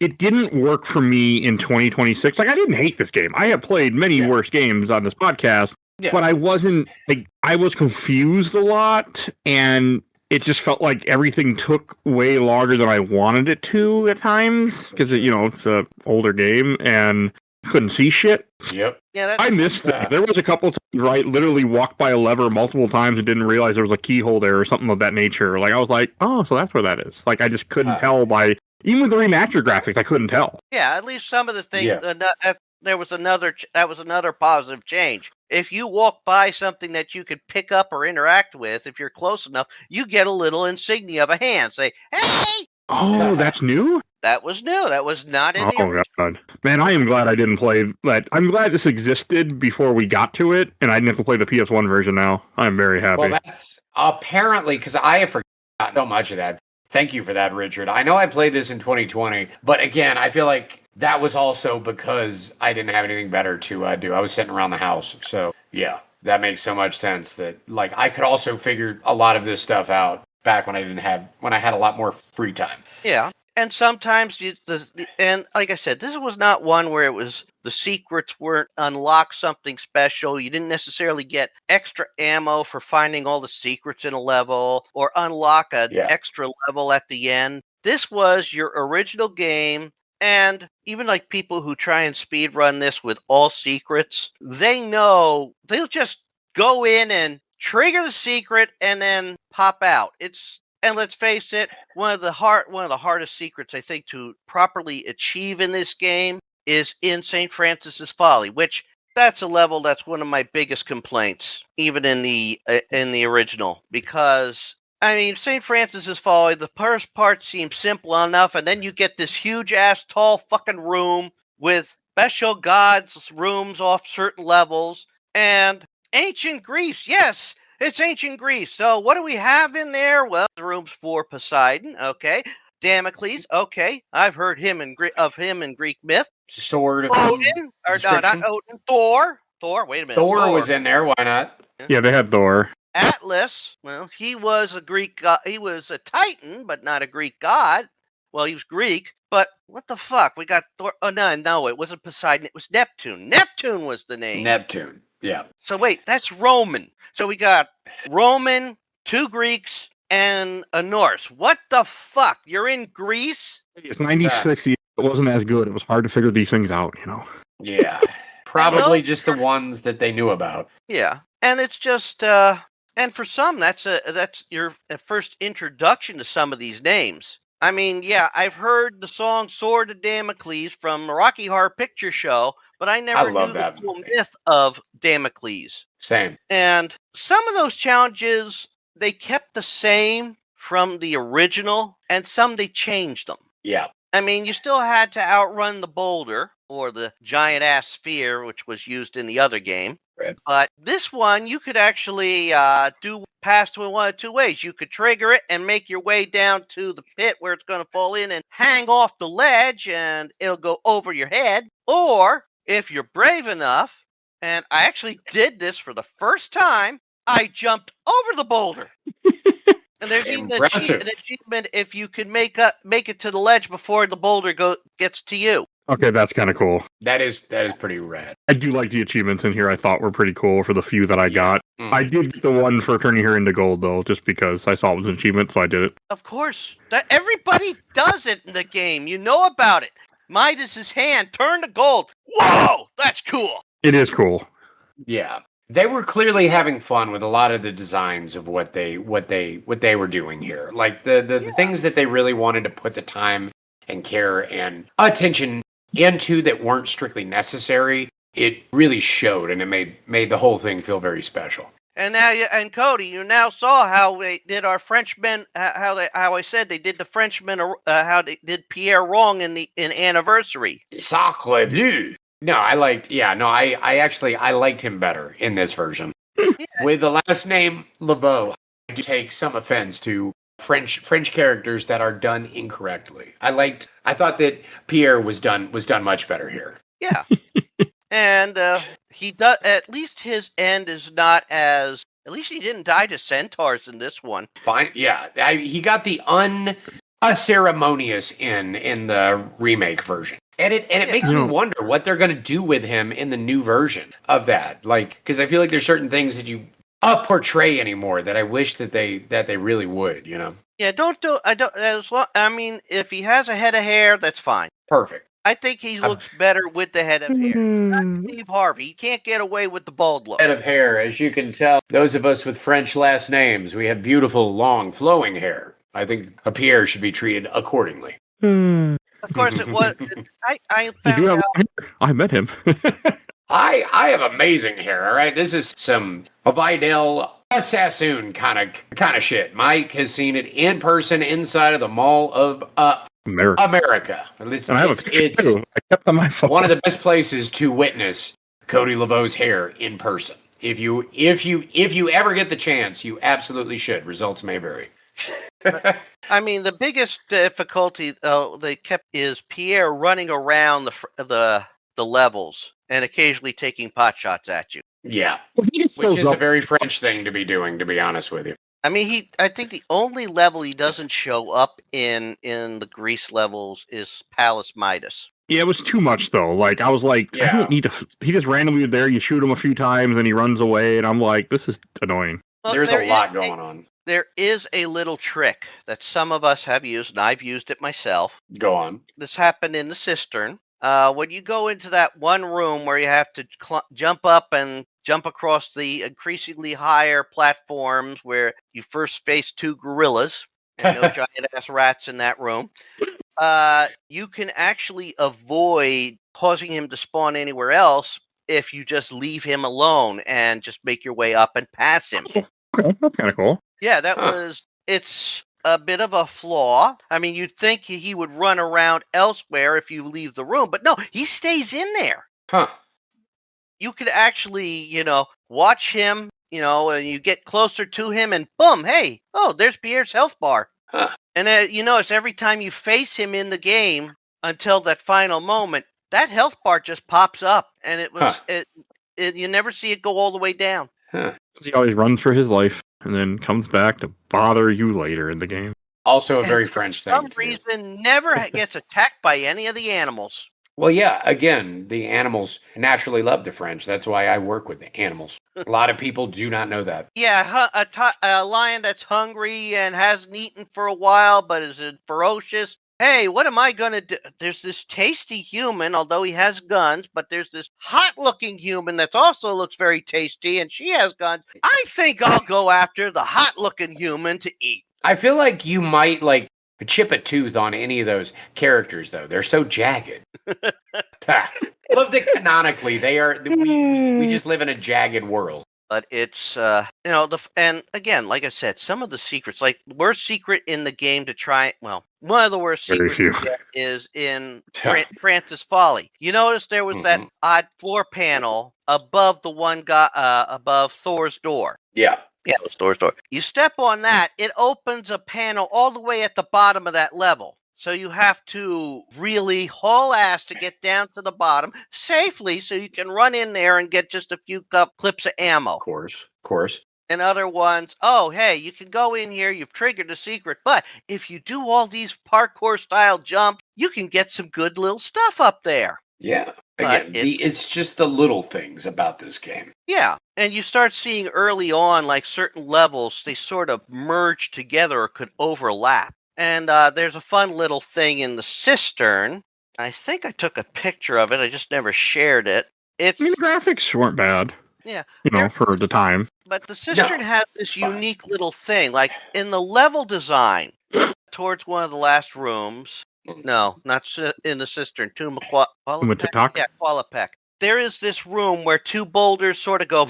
It didn't work for me in 2026. Like, I didn't hate this game. I have played many worse games on this podcast, but I wasn't, like, I was confused a lot, and it just felt like everything took way longer than I wanted it to at times, because, it's an older game, and couldn't see shit. Yep. Yeah, I missed that. There was a couple times where I literally walked by a lever multiple times and didn't realize there was a keyhole there or something of that nature. Like, I was like, oh, so that's where that is. Like, I just couldn't tell by... Even with the remastered graphics, I couldn't tell. Yeah, at least some of the things. That was another positive change. If you walk by something that you could pick up or interact with, if you're close enough, you get a little insignia of a hand. Say, "Hey!" Oh, that's new? That was new. That was not in the original. God. Man, I am glad I didn't play that. I'm glad this existed before we got to it, and I didn't have to play the PS1 version now. I'm very happy. Well, that's apparently because I have forgotten so much of that. Thank you for that, Richard. I know I played this in 2020, but again, I feel like that was also because I didn't have anything better to do. I was sitting around the house. So, yeah, that makes so much sense that, like, I could also figure a lot of this stuff out back when I had a lot more free time. Yeah. And sometimes, and like I said, this was not one where it was the secrets weren't unlock something special. You didn't necessarily get extra ammo for finding all the secrets in a level or unlock an extra level at the end. This was your original game. And even like people who try and speedrun this with all secrets, they know they'll just go in and trigger the secret and then pop out. And let's face it, one of the hardest secrets I think to properly achieve in this game is in St. Francis's Folly, which that's a level that's one of my biggest complaints, even in the original, because I mean St. Francis's Folly, the first part seems simple enough, and then you get this huge ass tall fucking room with special gods rooms off certain levels and ancient Greece. Yes, it's ancient Greece. So what do we have in there? Well, the rooms for Poseidon. Okay. Damocles. Okay. I've heard of him in Greek myth. Sword of Odin. Or no, not Odin. Thor. Thor. Wait a minute. Thor was in there. Why not? Yeah, they had Thor. Atlas. Well, he was a Greek god. He was a Titan, but not a Greek god. Well, he was Greek. But what the fuck? We got Thor. Oh, no, it wasn't Poseidon. It was Neptune. Neptune was the name. Neptune. Yeah. So wait, that's Roman. So we got Roman, 2 Greeks, and a Norse. What the fuck? You're in Greece? It's 96. It wasn't as good. It was hard to figure these things out, you know. Yeah. Probably just the ones that they knew about. Yeah. And it's just and for some that's your first introduction to some of these names. I mean, yeah, I've heard the song Sword of Damocles from Rocky Horror Picture Show, but I never knew the full myth of Damocles. Same. And some of those challenges, they kept the same from the original, and some they changed them. Yeah. I mean, you still had to outrun the boulder, or the giant-ass sphere, which was used in the other game. Right. But this one, you could actually do pass in one of 2 ways. You could trigger it and make your way down to the pit where it's going to fall in and hang off the ledge, and it'll go over your head. Or, if you're brave enough, and I actually did this for the first time, I jumped over the boulder. And there's even an achievement if you can make it to the ledge before the boulder gets to you. Okay, that's kind of cool. That is pretty rad. I do like the achievements in here. I thought were pretty cool for the few that I got. I did get the one for turning her into gold, though, just because I saw it was an achievement, so I did it. Of course. Everybody does it in the game. You know about it. Midas's hand turned to gold. Whoa! That's cool. It is cool. Yeah. They were clearly having fun with a lot of the designs of what they were doing here. Like the things that they really wanted to put the time and care and attention into that weren't strictly necessary. It really showed, and it made the whole thing feel very special. And now, and Cody, you now saw how they did our Frenchmen. How I said they did the Frenchmen. How they did Pierre wrong in Anniversary. Sacre bleu. No, I liked him better in this version. With the last name Laveau, I do take some offense to French characters that are done incorrectly. I thought that Pierre was done much better here. Yeah. And he does. At least his end is not as. At least he didn't die to centaurs in this one. Fine. Yeah, he got the unceremonious in the remake version. And it makes me wonder what they're going to do with him in the new version of that. Like, because I feel like there's certain things that you portray anymore that I wish that they really would. You know. Yeah. I mean, if he has a head of hair, that's fine. Perfect. I think he looks better with the head of hair. Not Steve Harvey. He can't get away with the bald look. Head of hair, as you can tell, those of us with French last names, we have beautiful, long, flowing hair. I think a Pierre should be treated accordingly. Of course, it was. I found out. I met him. I have amazing hair. All right, this is some Vidal Sassoon kind of shit. Mike has seen it in person inside of the Mall of America. And I have a picture too. I kept on my phone. One of the best places to witness Cody Laveau's hair in person. If you ever get the chance, you absolutely should. Results may vary. I mean, the biggest difficulty they kept is Pierre running around the levels and occasionally taking pot shots at you. Yeah, which is a very French thing to be doing, to be honest with you. I mean, I think the only level he doesn't show up in the Greece levels is Palace Midas. Yeah, it was too much though. Like I was like, I don't need to. He just randomly there. You shoot him a few times, and he runs away, and I'm like, this is annoying. Well, there's a lot going on. There is a little trick that some of us have used, and I've used it myself. Go on. This happened in the cistern. When you go into that one room where you have to jump up and jump across the increasingly higher platforms where you first face two gorillas, and no giant ass rats in that room. You can actually avoid causing him to spawn anywhere else if you just leave him alone and just make your way up and pass him. Okay, that's kind of cool. Yeah, that Huh. was. It's a bit of a flaw. I mean, you'd think he would run around elsewhere if you leave the room, but no, he stays in there. Huh. You could actually, watch him, and you get closer to him, and boom, hey, oh, there's Pierre's health bar. Huh. And it's every time you face him in the game until that final moment, that health bar just pops up, and it was you never see it go all the way down. Huh. He always runs for his life and then comes back to bother you later in the game. Also a And very for French thing. some too. reason, never gets attacked by any of the animals. Well, yeah, again, the animals naturally love the French. That's why I work with the animals. A lot of people do not know that. Yeah, a lion that's hungry and hasn't eaten for a while, but is ferocious. Hey, what am I going to do? There's this tasty human, although he has guns, but there's this hot-looking human that also looks very tasty, and she has guns. I think I'll go after the hot-looking human to eat. I feel like you might chip a tooth on any of those characters, though. They're so jagged. Love that canonically they are. We just live in a jagged world. But it's and again, like I said, some of the secrets, like the worst secret in the game to try. Well, one of the worst Very secrets few. to get is in Francis Folly. You notice there was that odd floor panel above the one guy above Thor's door. Yeah. Yeah, it was Thor's door. You step on that, it opens a panel all the way at the bottom of that level. So you have to really haul ass to get down to the bottom safely so you can run in there and get just a few clips of ammo. Of course. And other ones, oh, hey, you can go in here, you've triggered a secret, but if you do all these parkour-style jumps, you can get some good little stuff up there. Yeah. But Again, it's just the little things about this game. Yeah, and you start seeing early on, like certain levels, they sort of merge together or could overlap. And there's a fun little thing in the cistern. I think I took a picture of it. I just never shared it. I mean, the graphics weren't bad. Yeah. For the time. But the cistern has this fine. unique little thing. Like in the level design, towards one of the last rooms. No, not in the cistern. Tumatak? Yeah, Qualipec. There is this room where two boulders sort of go.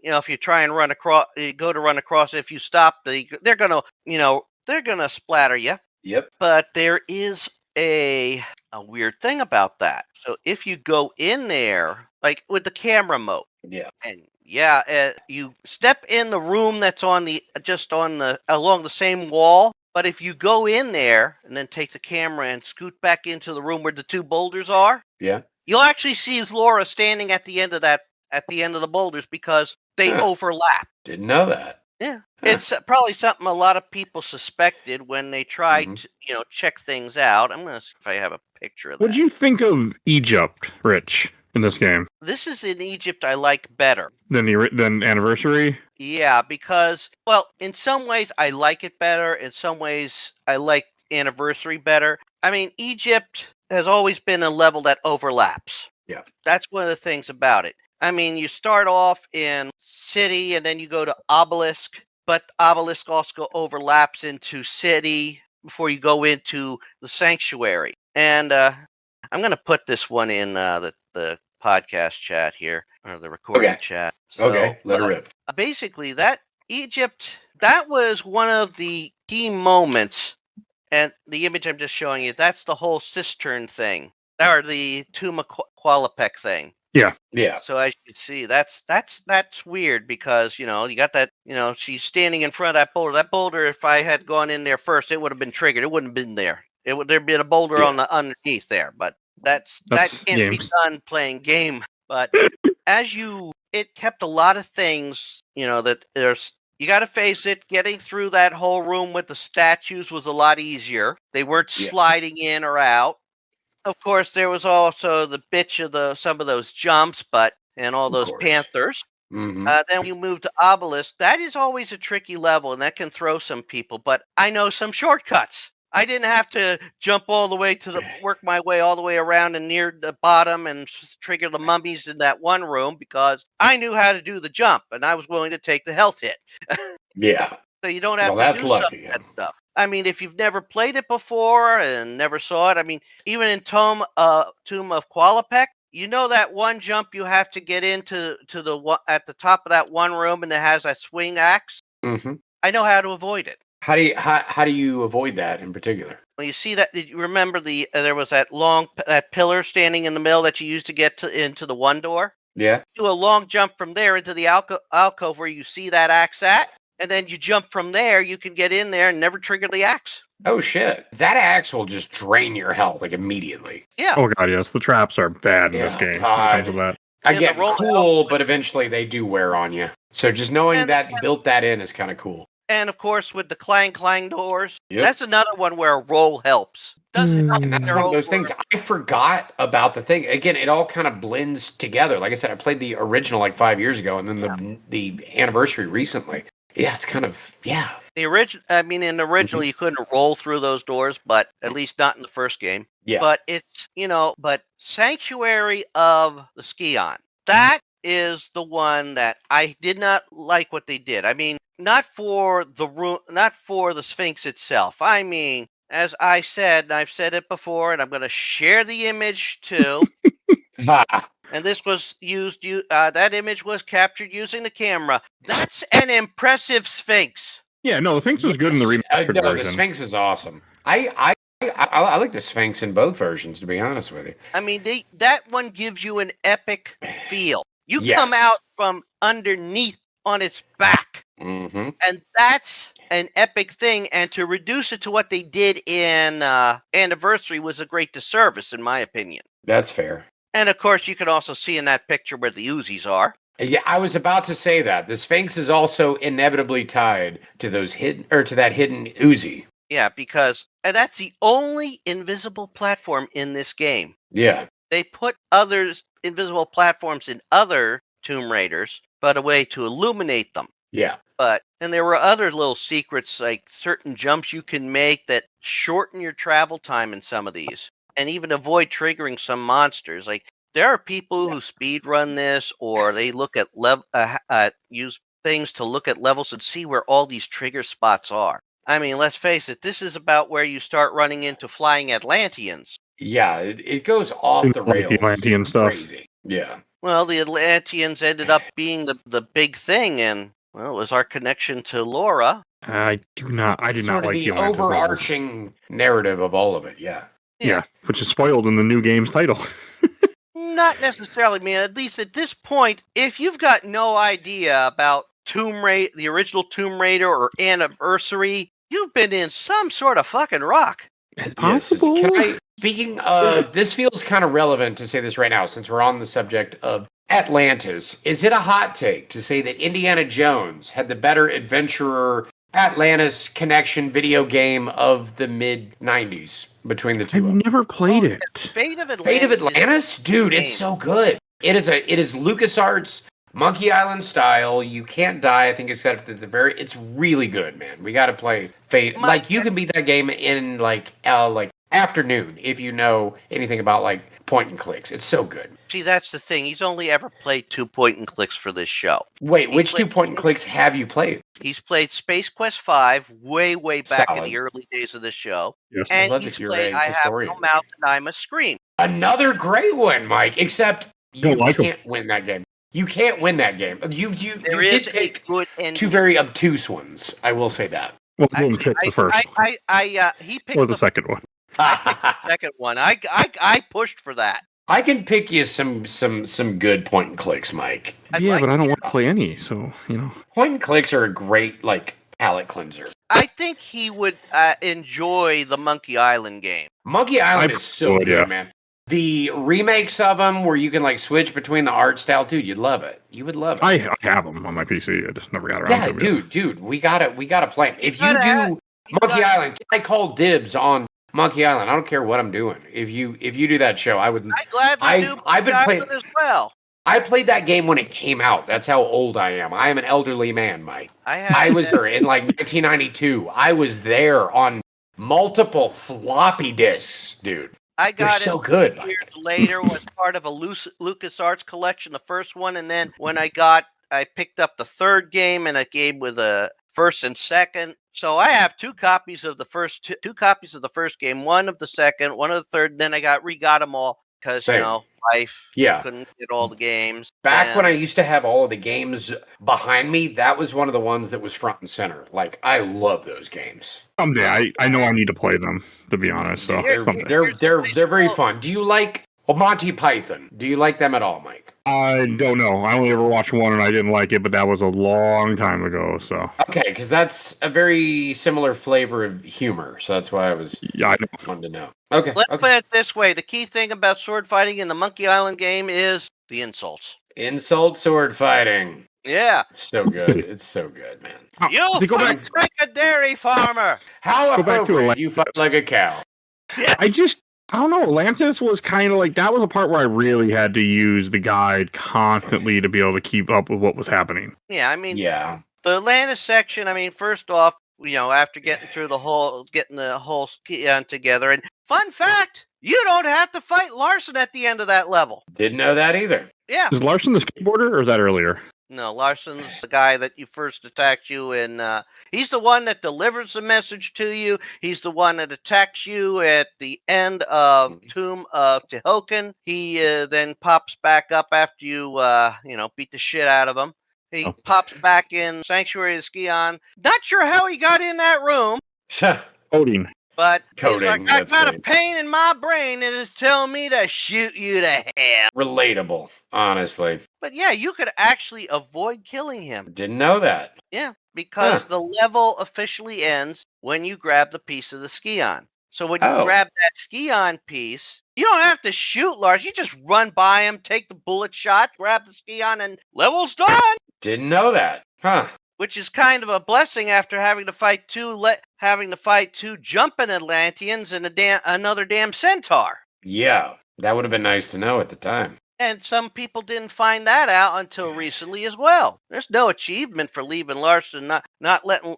If you try and run across, you go to run across. If you stop, they're gonna splatter you. Yep. But there is a weird thing about that. So if you go in there, like with the camera mode, Yeah. and you step in the room that's along the same wall. But if you go in there and then take the camera and scoot back into the room where the two boulders are, Yeah. you'll actually see Laura standing at the end of the boulders because they overlap. Didn't know that. Yeah. It's probably something a lot of people suspected when they tried to, check things out. I'm going to see if I have a picture of that. What do you think of Egypt, Rich, in this game? This is in Egypt I like better. Than Anniversary? Yeah, because, well, in some ways I like it better. In some ways I like Anniversary better. I mean, Egypt has always been a level that overlaps. Yeah. That's one of the things about it. I mean, you start off in City and then you go to Obelisk, but Obelisk also overlaps into City before you go into the Sanctuary. And I'm going to put this one in the podcast chat here, or the recording chat. So, let her rip. Basically, that Egypt, that was one of the key moments, and the image I'm just showing you, that's the whole cistern thing, or the Tuma Qualipec thing. Yeah. So as you can see, that's weird because, you got that, she's standing in front of that boulder. That boulder, if I had gone in there first, it would have been triggered. It wouldn't have been there. There'd been a boulder on the underneath there, but that can't be done playing game. But it kept a lot of things, that you got to face it. Getting through that whole room with the statues was a lot easier. They weren't sliding in or out. Of course, there was also the bitch of some of those jumps, and all those panthers. Mm-hmm. Then you move to Obelisk. That is always a tricky level, and that can throw some people. But I know some shortcuts. I didn't have to jump all the way work my way all the way around and near the bottom and trigger the mummies in that one room because I knew how to do the jump and I was willing to take the health hit. Yeah. So you don't have to do some of that stuff. I mean, if you've never played it before and never saw it, I mean, even in Tomb of Qualapec, you know that one jump you have to get into at the top of that one room and it has that swing axe? Mm-hmm. I know how to avoid it. How do you avoid that in particular? Well, you see that? Did you remember there was that that pillar standing in the middle that you used to get into the one door? Yeah. Do a long jump from there into the alcove where you see that axe at, and then you jump from there. You can get in there and never trigger the axe. Oh shit! That axe will just drain your health like immediately. Yeah. Oh god, yes, the traps are bad in this Yeah, game. When it God. comes to that. Again, the roll cool, out- but eventually they do wear on you. So just knowing that you built that in is kind of cool. And of course, with the clang doors, Yep. that's another one where a roll helps. Doesn't help And that's when one of they're those things I forgot about the thing. Again, it all kind of blends together. Like I said, I played the original like 5 years ago, and then the anniversary recently. Yeah, it's kind of The original. I mean, in the original, you couldn't roll through those doors, but at least not in the first game. Yeah. But it's but Sanctuary of the Scion. That is the one that I did not like what they did. I mean, not for the room, not for the Sphinx itself. I mean, as I said, and I've said it before, and I'm going to share the image too. And this was used. That image was captured using the camera. That's an impressive Sphinx. Yeah, no, the Sphinx was good in the remastered no, version. the Sphinx is awesome. I like the Sphinx in both versions, to be honest with you. I mean, that one gives you an epic feel. You Yes. come out from underneath on its back. Mm-hmm. And that's an epic thing. And to reduce it to what they did in Anniversary was a great disservice, in my opinion. That's fair. And of course, you can also see in that picture where the Uzis are. Yeah, I was about to say that the Sphinx is also inevitably tied to those to that hidden Uzi. Yeah, and that's the only invisible platform in this game. Yeah. They put others invisible platforms in other Tomb Raiders, but a way to illuminate them. Yeah. And there were other little secrets, like certain jumps you can make that shorten your travel time in some of these, and even avoid triggering some monsters. Like, there are people who speed run this, or they look at use things to look at levels and see where all these trigger spots are. I mean, let's face it, this is about where you start running into flying Atlanteans. Yeah, it goes off the rails. The Atlantean stuff. Crazy. Yeah. Well, the Atlanteans ended up being the big thing, and well, it was our connection to Laura. I did not like the Atlantis overarching narrative of all of it. Yeah. Yeah, which is spoiled in the new game's title. Not necessarily, man. At least at this point, if you've got no idea about the original Tomb Raider or Anniversary, you've been in some sort of fucking rock. Possible. Speaking of, this feels kind of relevant to say this right now, since we're on the subject of Atlantis. Is it a hot take to say that Indiana Jones had the better adventurer Atlantis connection video game of the mid-90s between the two? I've never played it. Fate of Atlantis. Fate of Atlantis? Dude, it's so good. It is LucasArts Monkey Island style. You can't die, I think, except at the very. It's really good, man. We got to play Fate. Like, you can beat that game in like afternoon if you know anything about like point and clicks. It's so good. See, that's the thing. He's only ever played 2 point and clicks for this show. Wait, which 2 point and clicks have you played? He's played Space Quest 5 way back in Solid. the early days of the show. Yes. And love he's that you're played a I Have historian. No Mouth and I Must Scream. Another great one, Mike. Except you Don't like 'em. can't win that game. You can't win that game. You There did is a pick good ending. two very obtuse ones. I will say that. Well, I didn't pick the first He picked or the second one. the second one. I pushed for that. I can pick you some good point and clicks, Mike. I'd Yeah, like but I don't to- want to play any, so Point and clicks are a great palate cleanser. I think he would enjoy the Monkey Island game. Monkey Island I is so would, good, yeah. man. The remakes of them where you can switch between the art style, dude, you'd love it. You would love it. I have them on my PC. I just never got around to them. dude, we gotta play 'em. If you gotta do Monkey Island, I call dibs on Monkey Island. I don't care what I'm doing. If you do that show, I would. I gladly do. I've been Monkey playing Island as well. I played that game when it came out. That's how old I am. I am an elderly man, Mike. I was there in 1992. I was there on multiple floppy disks, dude. I They're got so it good. years later. Was part of a LucasArts collection, the first one, and then when I picked up the third game, and a game with first and second. So I have two copies of the first two copies of the first game, one of the second, one of the third. And then I got them all because life. Yeah. Couldn't get all the games. Back when I used to have all of the games behind me, that was one of the ones that was front and center. Like, I love those games. Someday, I know I need to play them, to be honest. So They're very fun. Do you like Monty Python? Do you like them at all, Mike? I don't know. I only ever watched one and I didn't like it, but that was a long time ago. So okay, because that's a very similar flavor of humor. So that's why I wanted to know. Okay, let's put it this way: the key thing about sword fighting in the Monkey Island game is the insults. Insult sword fighting. Yeah, it's so good. It's so good, man. You fight like a dairy farmer. How appropriate! You fight like a cow. Yeah. I don't know. Atlantis was kind of like, that was a part where I really had to use the guide constantly to be able to keep up with what was happening. Yeah, I mean, the Atlantis section, I mean, first off, after getting the whole together, and fun fact, you don't have to fight Larson at the end of that level. Didn't know that either. Yeah. Is Larson the skateboarder, or is that earlier? No, Larson's the guy that you first attacked you, and he's the one that delivers the message to you. He's the one that attacks you at the end of Tomb of Tehoken. He then pops back up after you, beat the shit out of him. He pops back in Sanctuary of Skion. Not sure how he got in that room. Coding. But Coding, he's like, I got a pain in my brain and it's telling me to shoot you to hell. Relatable, honestly. But yeah, you could actually avoid killing him. Didn't know that. Yeah, because the level officially ends when you grab the piece of the Skion. So when you grab that Skion piece, you don't have to shoot Lars. You just run by him, take the bullet shot, grab the Skion, and level's done. Didn't know that. Huh. Which is kind of a blessing after having to fight two jumping Atlanteans and another damn centaur. Yeah, that would have been nice to know at the time. And some people didn't find that out until recently as well. There's no achievement for leaving Larson, not letting,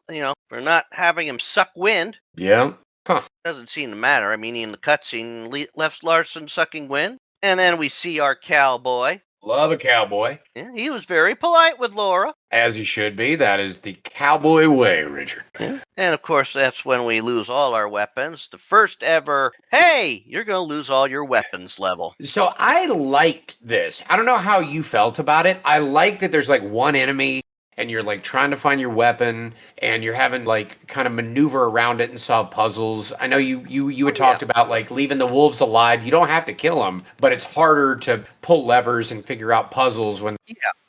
for not having him suck wind. Yeah. Huh. Doesn't seem to matter. I mean, in the cutscene, left Larson sucking wind. And then we see our cowboy. Love a cowboy. Yeah, he was very polite with Laura. As he should be. That is the cowboy way, Richard. Yeah. And of course, that's when we lose all our weapons. The first ever, hey, you're going to lose all your weapons level. So I liked this. I don't know how you felt about it. I like that there's like one enemy and you're like trying to find your weapon and you're having like kind of maneuver around it and solve puzzles. I know you had talked about like leaving the wolves alive. You don't have to kill them, but it's harder to pull levers and figure out puzzles when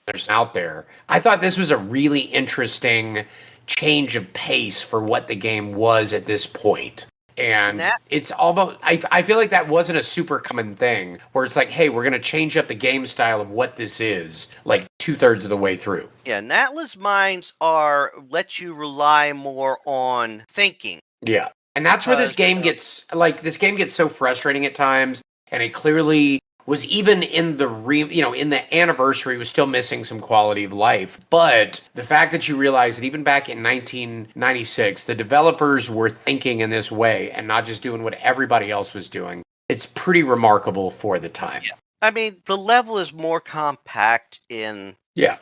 they're out there. I thought this was a really interesting change of pace for what the game was at this point. And it's almost, I feel like that wasn't a super common thing where it's like, hey, we're going to change up the game style of what this is, like 2/3 of the way through. Yeah, Natla's mines let you rely more on thinking. Yeah. And that's where this game gets so frustrating at times. And it clearly was even in the anniversary was still missing some quality of life. But the fact that you realize that even back in 1996, the developers were thinking in this way and not just doing what everybody else was doing, it's pretty remarkable for the time. Yeah. I mean, the level is more compact in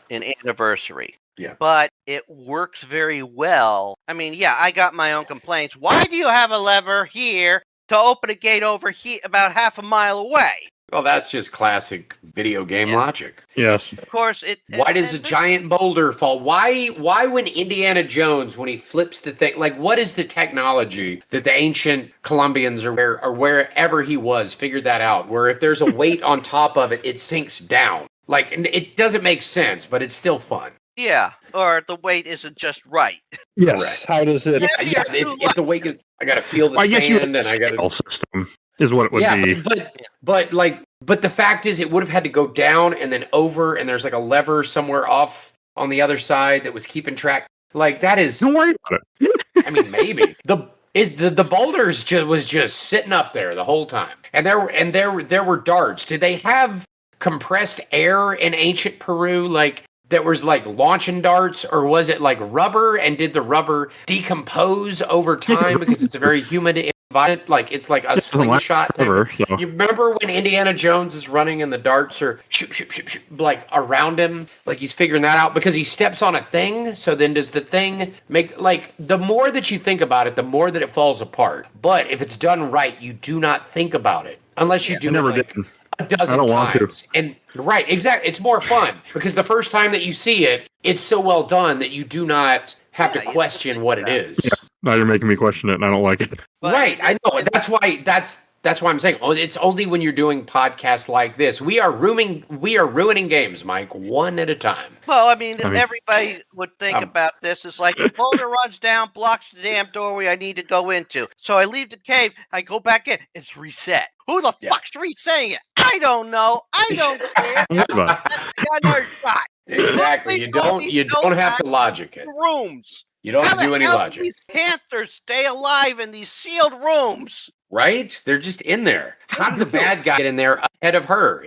Anniversary. Yeah. But it works very well. I mean, I got my own complaints. Why do you have a lever here to open a gate over here about half a mile away? Well, that's just classic video game logic. Yes. Of course, why does a giant boulder fall? Why when Indiana Jones, when he flips the thing, like what is the technology that the ancient Colombians or wherever he was figured that out? Where if there's a weight on top of it, it sinks down. Like, it doesn't make sense, but it's still fun. Yeah, or the weight isn't just right. Yes. Correct. How does it? Yeah, if the weight is, I got to feel the sand, and I got to system is what it would be. But the fact is, it would have had to go down and then over, and there's like a lever somewhere off on the other side that was keeping track. Like that is. Don't worry about it. I mean, maybe the boulders was just sitting up there the whole time, and there were darts. Did they have compressed air in ancient Peru? Like. That was like launching darts, or was it like rubber? And did the rubber decompose over time because it's a very humid like it's like a slingshot. Forever, so. You remember when Indiana Jones is running and the darts are shoot, like around him, like he's figuring that out because he steps on a thing. So then does the thing make like the more that you think about it, the more that it falls apart. But if it's done right, you do not think about it unless you do it like a dozen times. And right, exactly, it's more fun because the first time that you see it, it's so well done that you do not have to question what it is. Yeah. Now you're making me question it, and I don't like it. Right, I know. That's why I'm saying. Oh, it's only when you're doing podcasts like this. We are ruining games, Mike, one at a time. Well, I mean everybody would think about this. It's like the boulder runs down, blocks the damn doorway I need to go into. So I leave the cave, I go back in, it's reset. Who the fuck's resetting it? I don't know. I don't care. Another shot. Exactly. You don't have to logic it. Rooms. You don't have to do any logic. These panthers stay alive in these sealed rooms. Right? They're just in there. How did the bad guy get in there ahead of her?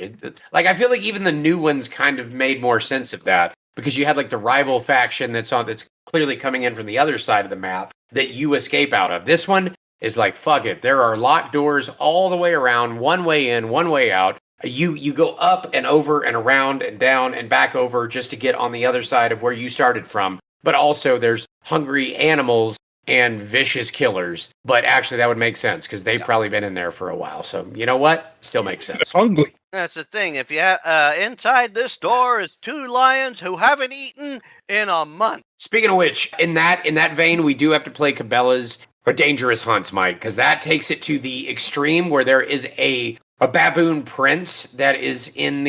Like, I feel like even the new ones kind of made more sense of that because you had like the rival faction that's clearly coming in from the other side of the map that you escape out of. This one is like, fuck it. There are locked doors all the way around, one way in, one way out. You go up and over and around and down and back over just to get on the other side of where you started from. But also there's hungry animals and vicious killers. But actually that would make sense because they've probably been in there for a while. So you know what? Still makes sense. Hungry. That's the thing. If you inside this door is 2 lions who haven't eaten in a month. Speaking of which, in that vein, we do have to play Cabela's or Dangerous Hunts, Mike, because that takes it to the extreme where there is a baboon prince that is in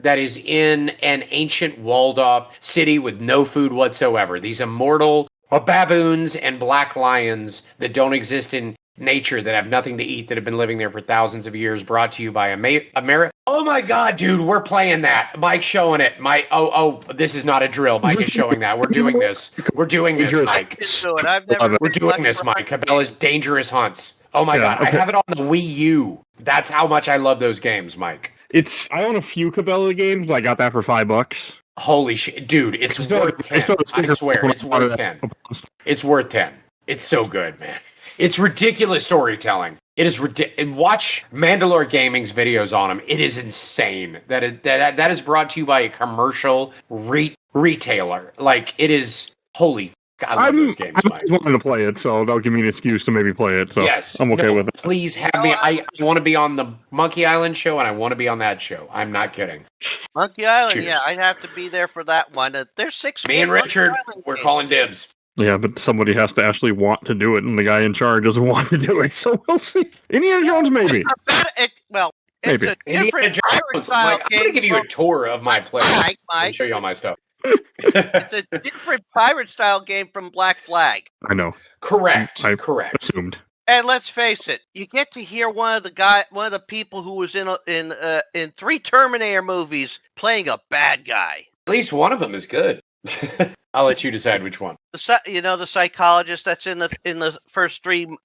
an ancient walled-off city with no food whatsoever. These immortal baboons and black lions that don't exist in nature, that have nothing to eat, that have been living there for thousands of years, brought to you by America. Oh my God, dude, we're playing that. Mike's showing it. This is not a drill. Mike is showing that. We're doing this. We're doing this, Mike. We're doing this, Mike. Cabela's Dangerous Hunts. Oh my God, okay. I have it on the Wii U. That's how much I love those games, Mike. I own a few Cabela games, but I got that for $5. Holy shit, dude! It's worth 10. I swear, it's worth 10. It's worth 10. It's so good, man. It's ridiculous storytelling. It is ridiculous. Watch Mandalore Gaming's videos on them. It is insane. That is brought to you by a commercial retailer. Like it is. Holy. God, I love those games, Mike. I wanted to play it, so that'll give me an excuse to maybe play it. So yes, I'm okay with it. Please have me. I want to be on the Monkey Island show, and I want to be on that show. I'm not kidding. Monkey Island, cheers. Yeah, I'd have to be there for that one. There's 6. Me and Richard, we're calling dibs. Yeah, but somebody has to actually want to do it, and the guy in charge doesn't want to do it, so we'll see. Indiana Jones, maybe. Maybe. It's a Indiana Jones. Mike, I'm going to give you a tour of my place and show you all my stuff. It's a different pirate-style game from Black Flag. I know. Correct. Correct. Assumed. And let's face it, you get to hear one of the people who was in 3 Terminator movies playing a bad guy. At least one of them is good. I'll let you decide which one. The psychologist that's in the first 3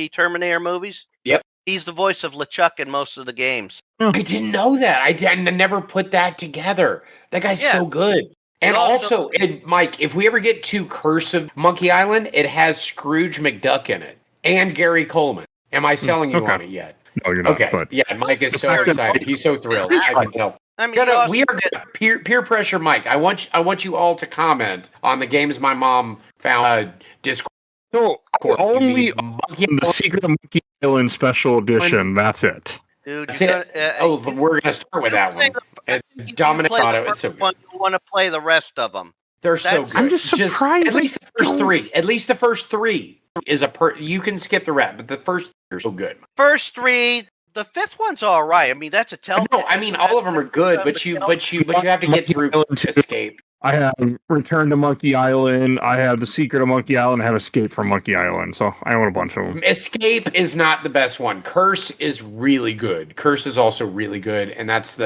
Terminator movies. Yep. He's the voice of LeChuck in most of the games. I didn't know that. I never put that together. That guy's so good. And also, Mike, if we ever get to Curse of Monkey Island, it has Scrooge McDuck in it and Gary Coleman. Am I selling you on it yet? No, you're not. Okay. But... Yeah, Mike is so excited. He's so thrilled. I can tell. I mean, we are peer pressure, Mike. I want you all to comment on the games my mom found Discord. So only the Secret of Monkey Island Special Edition. That's it. Dude, we're gonna start with that one. And Dominic Otto, it's so good. You want to play the rest of them? They're so good. I'm just surprised. At least the first 3. At least the first 3 is you can skip the rest, but the first 3 are so good. First 3. The 5th one's all right. I mean, that's a telltale. No, I mean all of them are good, but you have to get through to Escape. I have Return to Monkey Island. I have The Secret of Monkey Island. I have Escape from Monkey Island. So I own a bunch of them. Escape is not the best one. Curse is really good. Curse is also really good, and that's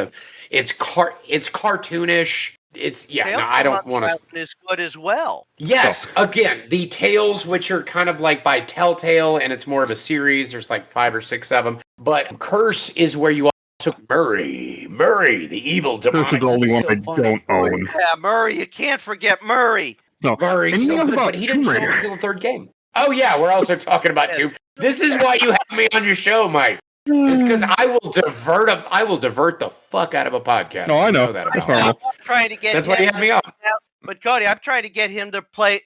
it's cartoonish. I don't want to. Is good as well. Yes, again, the tales, which are kind of like by Telltale, and it's more of a series. There's like 5 or 6 of them. But Curse is where you also Murray, the evil demon. Curse is the only one I don't own. Yeah, Murray. You can't forget Murray. No, Murray, so good, but he didn't show up until the 3rd game. Oh yeah, we're also talking about Tomb. This is why you have me on your show, Mike. It's because I will divert the fuck out of a podcast. No, I know. That That's about me. normal. I'm trying to get That's why you have me on. But Cody, I'm trying to get him to put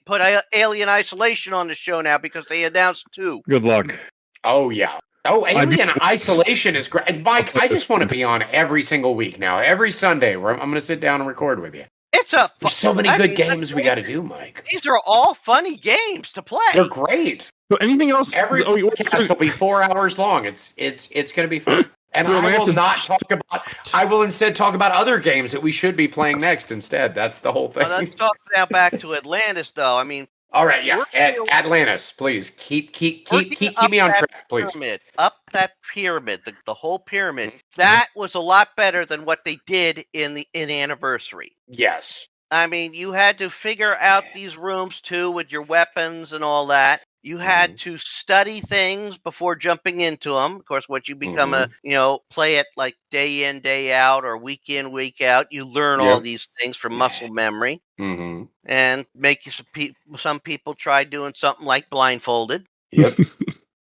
Alien Isolation on the show now because they announced 2. Good luck. Oh yeah. Oh, Alien Isolation is great. Mike, I just want to be on every single week now. Every Sunday, where I'm going to sit down and record with you. There's so many good games we got to do, Mike. These are all funny games to play. They're great. So anything else? Every podcast will be 4 hours long. It's going to be fun. And I will not talk about. I will instead talk about other games that we should be playing next. Instead, that's the whole thing. Well, let's talk now back to Atlantis, though. I mean, all right, yeah, Atlantis, please keep me on track, please. Up that pyramid, the whole pyramid. That was a lot better than what they did in Anniversary. Yes. I mean, you had to figure out these rooms too with your weapons and all that. You had to study things before jumping into them. Of course, once you become play it like day in, day out, or week in, week out, you learn all these things from muscle memory. And make you some people try doing something like blindfolded. Yep.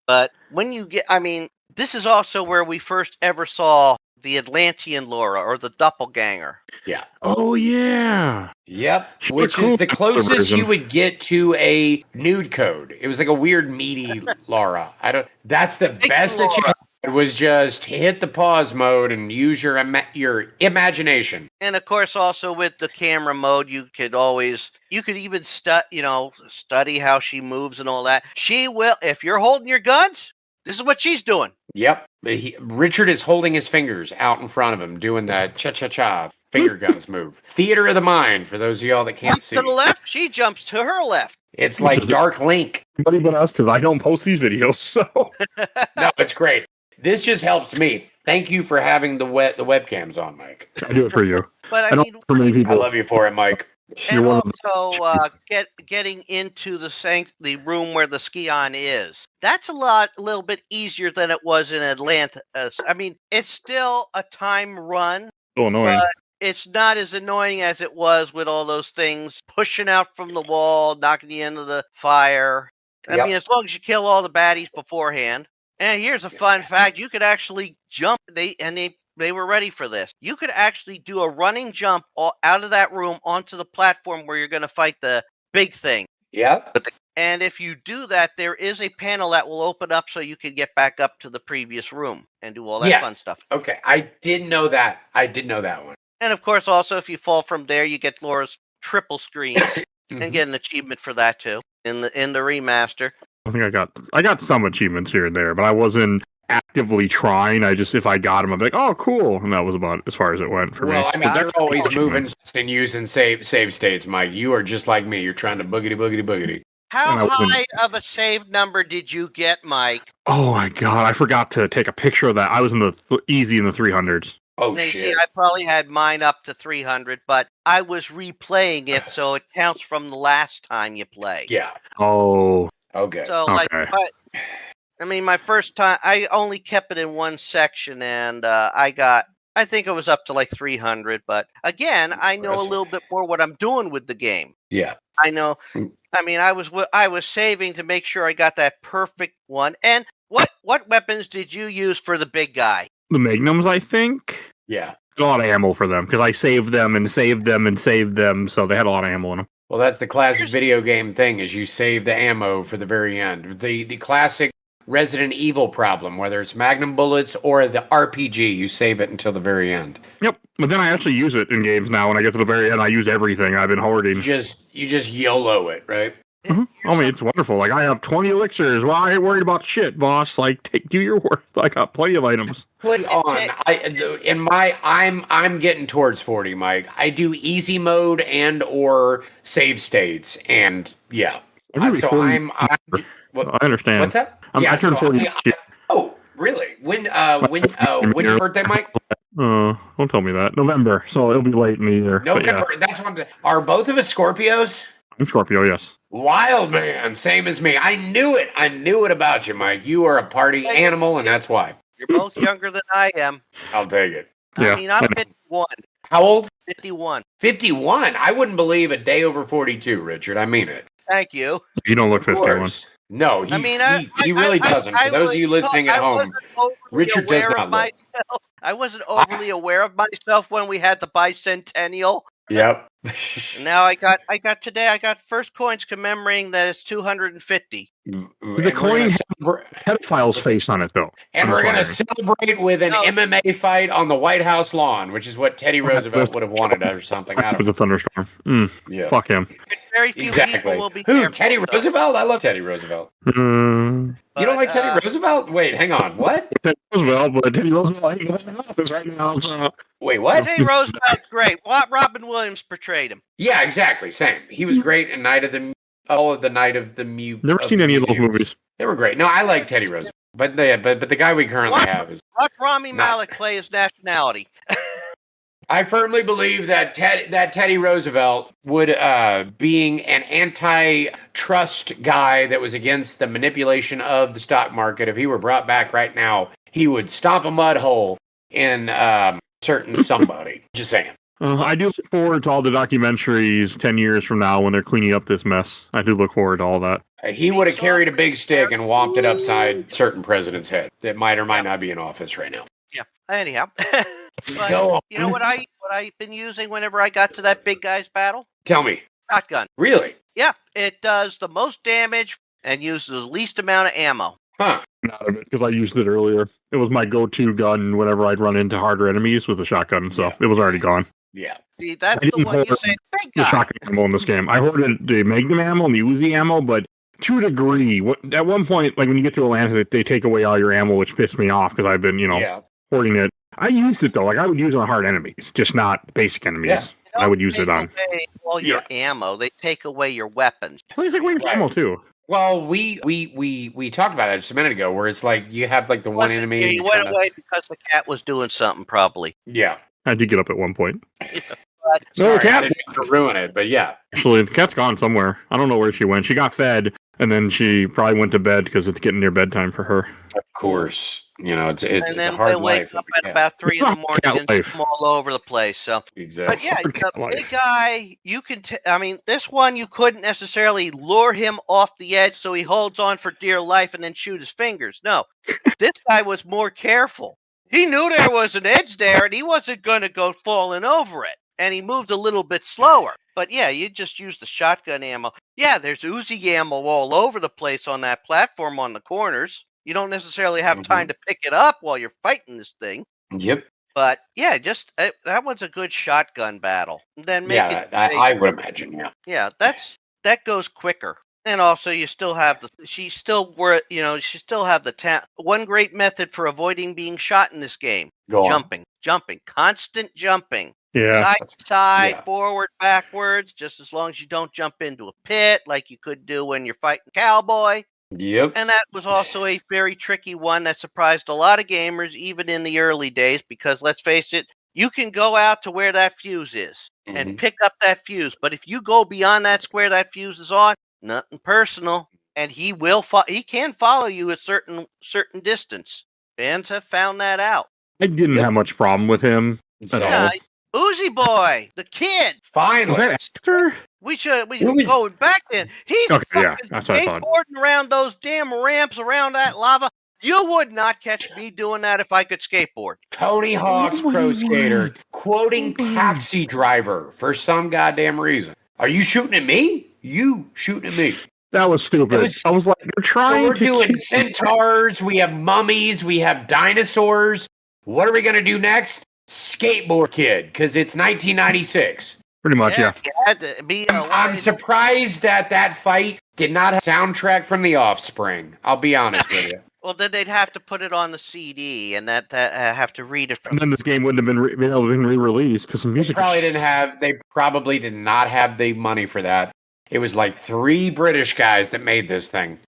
But when you get, I mean, this is also where we first ever saw the Atlantean Laura or the doppelganger. Yeah. Oh yeah. Yep. Which is the closest you would get to a nude code. It was like a weird meaty Laura. That's the best that you had, was just hit the pause mode and use your imagination. And of course, also with the camera mode, you could even study how she moves and all that. She will, if you're holding your guns, this is what she's doing. Yep. Richard is holding his fingers out in front of him, doing that cha-cha-cha finger guns move. Theater of the mind, for those of y'all that can't see. To the left, she jumps to her left. It's like Dark Link. Anybody but us, because I don't post these videos, so. No, it's great. This just helps me. Thank you for having the webcams on, Mike. I do it for you. But I mean, for many people. I love you for it, Mike. And also, getting into the room where the Skion is. That's a little bit easier than it was in Atlantis. I mean, it's still a time run. So annoying. But it's not as annoying as it was with all those things pushing out from the wall, knocking you into the fire. I mean, as long as you kill all the baddies beforehand. And here's a fun fact: you could actually jump. They were ready for this. You could actually do a running jump out of that room onto the platform where you're going to fight the big thing. Yep. And if you do that, there is a panel that will open up so you can get back up to the previous room and do all that fun stuff. Okay, I did know that. I did know that one. And of course, also, if you fall from there, you get Laura's triple screen and get an achievement for that too in the remaster. I think I got some achievements here and there, but I wasn't actively trying. If I got them, I'd be like, oh, cool. And that was about as far as it went for me. Well, I mean, they're always moving and using save states, Mike. You are just like me. You're trying to boogity. How high of a save number did you get, Mike? Oh, my God. I forgot to take a picture of that. I was in the 300s. Oh, shit. shit. I probably had mine up to 300, but I was replaying it, so it counts from the last time you play. Yeah. Oh. Okay. So, my first time, I only kept it in one section, and I think it was up to like 300. But again, I know a little bit more what I'm doing with the game. Yeah. I know. I mean, I was saving to make sure I got that perfect one. And what weapons did you use for the big guy? The Magnums, I think. Yeah. A lot of ammo for them, because I saved them and saved them and saved them, so they had a lot of ammo in them. Well, that's the classic video game thing, is you save the ammo for the very end. The classic Resident Evil problem, whether it's Magnum bullets or the RPG, you save it until the very end. Yep, but then I actually use it in games now. When I get to the very end, I use everything I've been hoarding. You just YOLO it, right? Mm-hmm. I mean, it's wonderful. Like, I have 20 elixirs. Well, I ain't worried about shit, boss. Like, do your work. I got plenty of items. Click on. I'm getting towards 40, Mike. I do easy mode and or save states, and yeah. I understand. What's that? I turned 40. Oh, really? When's your birthday, Mike? Don't tell me that. November, so it'll be late in the year. November. Yeah. That's what Are both of us Scorpios? I'm Scorpio, yes. Wild man, same as me. I knew it about you, Mike. You are a party animal, and that's why. You're both younger than I am. I'll take it. I mean, I'm 51. How old? 51. 51? I wouldn't believe a day over 42, Richard. I mean it. Thank you. You don't look 51. No, he really doesn't. For those of you listening at home, Richard does not look. I wasn't overly aware of myself when we had the bicentennial. Yep. Now I got first coins commemorating that it's 250. The coin had pedophile's face on it, though. And we're going to celebrate with an MMA fight on the White House lawn, which is what Teddy Roosevelt would have wanted or something. I don't know. With a thunderstorm. Yeah. Fuck him. Very few people will be Who? careful, Teddy Roosevelt? I love Teddy Roosevelt. You don't like Teddy Roosevelt? Wait, hang on. What? Teddy Roosevelt, but Teddy Roosevelt ain't in the office right now. So. Wait, what? Teddy Roosevelt's great. Robin Williams portrayed him. Yeah, exactly. Same. He was great in Night of the Mute. Never seen any of those movies. They were great. No, I like Teddy Roosevelt, but the guy we currently have is. Watch Rami Malek play his nationality. I firmly believe that Teddy Roosevelt would, being an antitrust guy that was against the manipulation of the stock market, if he were brought back right now, he would stomp a mud hole in certain somebody. Just saying. I do look forward to all the documentaries 10 years from now when they're cleaning up this mess. I do look forward to all that. He would have carried a big stick and whomped it upside certain president's head that might or might not be in office right now. Yeah. Anyhow. But, you know what I've been using whenever I got to that big guy's battle? Tell me. Shotgun. Really? Yeah. It does the most damage and uses the least amount of ammo. Huh. Not of it, because I used it earlier. It was my go-to gun whenever I'd run into harder enemies with a shotgun, so it was already gone. Yeah. See, that's the one you say, big guy. The shotgun ammo in this game. I hoarded the Magnum ammo and the Uzi ammo, but to a degree. At one point, like when you get to Atlanta, they take away all your ammo, which pissed me off because I've been, hoarding it. I used it though. Like I would use it on hard enemies, just not basic enemies. Yeah. I would use it on all your ammo. They take away your weapons. They take away your ammo too. Well, we talked about that just a minute ago, where it's like you have like the one enemy. Yeah, you went away because the cat was doing something, probably. Yeah, I did get up at one point. No, cat didn't ruin it, but yeah. Actually, the cat's gone somewhere. I don't know where she went. She got fed, and then she probably went to bed because it's getting near bedtime for her. Of course, it's and then a hard they wake life. up at about 3 in the morning and swim all over the place. So exactly. But yeah, the big guy, you can. This one you couldn't necessarily lure him off the edge so he holds on for dear life and then shoot his fingers. No, this guy was more careful. He knew there was an edge there, and he wasn't going to go falling over it. And he moved a little bit slower. But yeah, you just use the shotgun ammo. Yeah, there's Uzi ammo all over the place on that platform on the corners. You don't necessarily have time to pick it up while you're fighting this thing. Yep. But yeah, that was a good shotgun battle. Then I would imagine. Yeah. Yeah, that goes quicker. And also, you still have one great method for avoiding being shot in this game. Jumping, constant jumping. Yeah. Side, forward, backwards, just as long as you don't jump into a pit like you could do when you're fighting Cowboy. Yep. And that was also a very tricky one that surprised a lot of gamers, even in the early days, because let's face it, you can go out to where that fuse is and pick up that fuse. But if you go beyond that square that fuse is on, nothing personal, and he can follow you a certain distance. Fans have found that out. I didn't have much problem with him at all. Uzi Boy, the kid. Finally. Was that after? We should go back then. He's skateboarding around those damn ramps around that lava. You would not catch me doing that if I could skateboard. Tony Hawk's Pro Skater quoting Taxi Driver for some goddamn reason. Are you shooting at me? You shooting at me. That was stupid. I was like, they're trying we're doing centaurs, we have mummies, we have dinosaurs. What are we going to do next? Skateboard Kid, because it's 1996. Pretty much, yeah. I'm surprised that fight did not have a soundtrack from The Offspring. I'll be honest with you. Well, then they'd have to put it on the CD, and that have to read it from. And then this game wouldn't have been re-released because the music. They probably did not have the money for that. It was like 3 British guys that made this thing.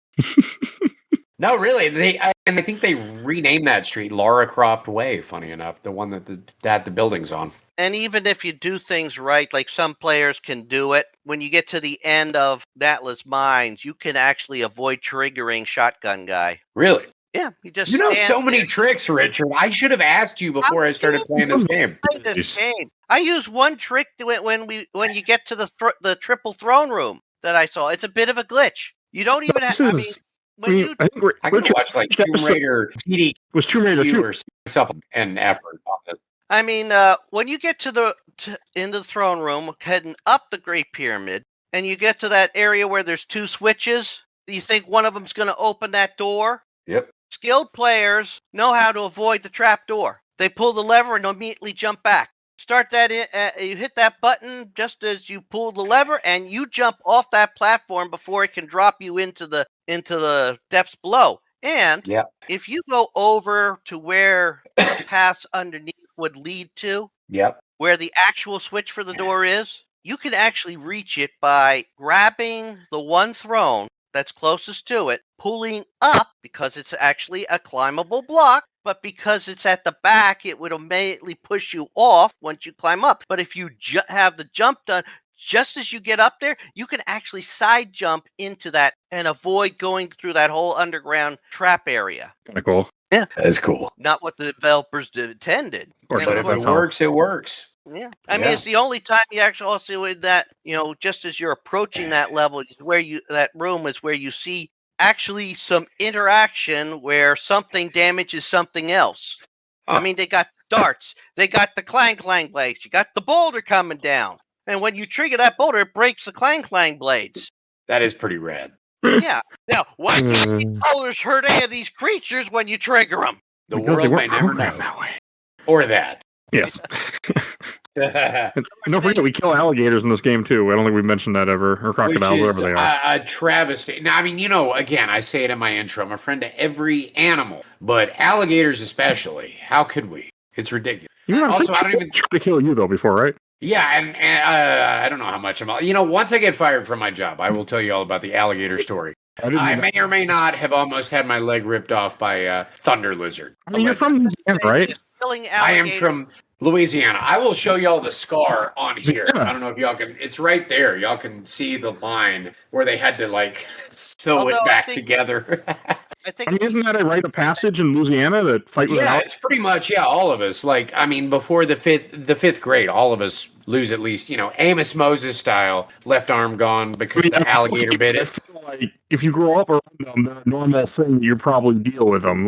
No, really. I think they renamed that street Lara Croft Way, funny enough, the one that the building's on. And even if you do things right, like some players can do it, when you get to the end of Atlas Mines, you can actually avoid triggering Shotgun Guy. Really? Yeah, you know so many tricks, Richard. I should have asked you before I started playing this game. I use one trick when you get to the triple throne room that I saw. It's a bit of a glitch. You don't even have. when you I think I could watch like Tomb Raider TD was Tomb Raider 2. or myself and effort on this. I mean, when you get into the throne room, heading up the Great Pyramid, and you get to that area where there's 2 switches, you think one of them's going to open that door? Yep. Skilled players know how to avoid the trap door. They pull the lever and immediately jump back. Start that in, you hit that button just as you pull the lever, and you jump off that platform before it can drop you into the depths below. And if you go over to where the paths underneath would lead to, where the actual switch for the door is, you can actually reach it by grabbing the one throne that's closest to it, pulling up because it's actually a climbable block, but because it's at the back, it would immediately push you off once you climb up. But if you have the jump done just as you get up there, you can actually side jump into that and avoid going through that whole underground trap area. Kind of cool. Yeah, that's cool. Not what the developers intended. But if it works, it works. Yeah, I mean, it's the only time you actually also in that, just as you're approaching that level, is where that room is where you see actually some interaction where something damages something else. I mean, they got darts, they got the clang blades, you got the boulder coming down, and when you trigger that boulder, it breaks the clang blades. That is pretty rad. Yeah. Now, why can't these boulders hurt any of these creatures when you trigger them? The world may never know that way. Or that. Yes. And don't forget, we kill alligators in this game too. I don't think we mentioned that ever, or crocodiles, whatever they are. A travesty. Now, I mean, again, I say it in my intro. I'm a friend to every animal, but alligators especially. How could we? It's ridiculous. Also, I don't even try to kill you though before, right? Yeah, and I don't know how much once I get fired from my job, I will tell you all about the alligator story. I may or may not have almost had my leg ripped off by a thunder lizard. I mean, you're from Louisiana, right? I am from Louisiana. I will show y'all the scar on here. I don't know if y'all can. It's right there. Y'all can see the line where they had to sew it back together. I mean, isn't that a rite of passage in Louisiana that fight with? Yeah, it's pretty much all of us. Before the fifth grade, all of us lose at least Amos Moses style, left arm gone because the alligator bit it. Like if you grow up around them, they're a normal thing. You probably deal with them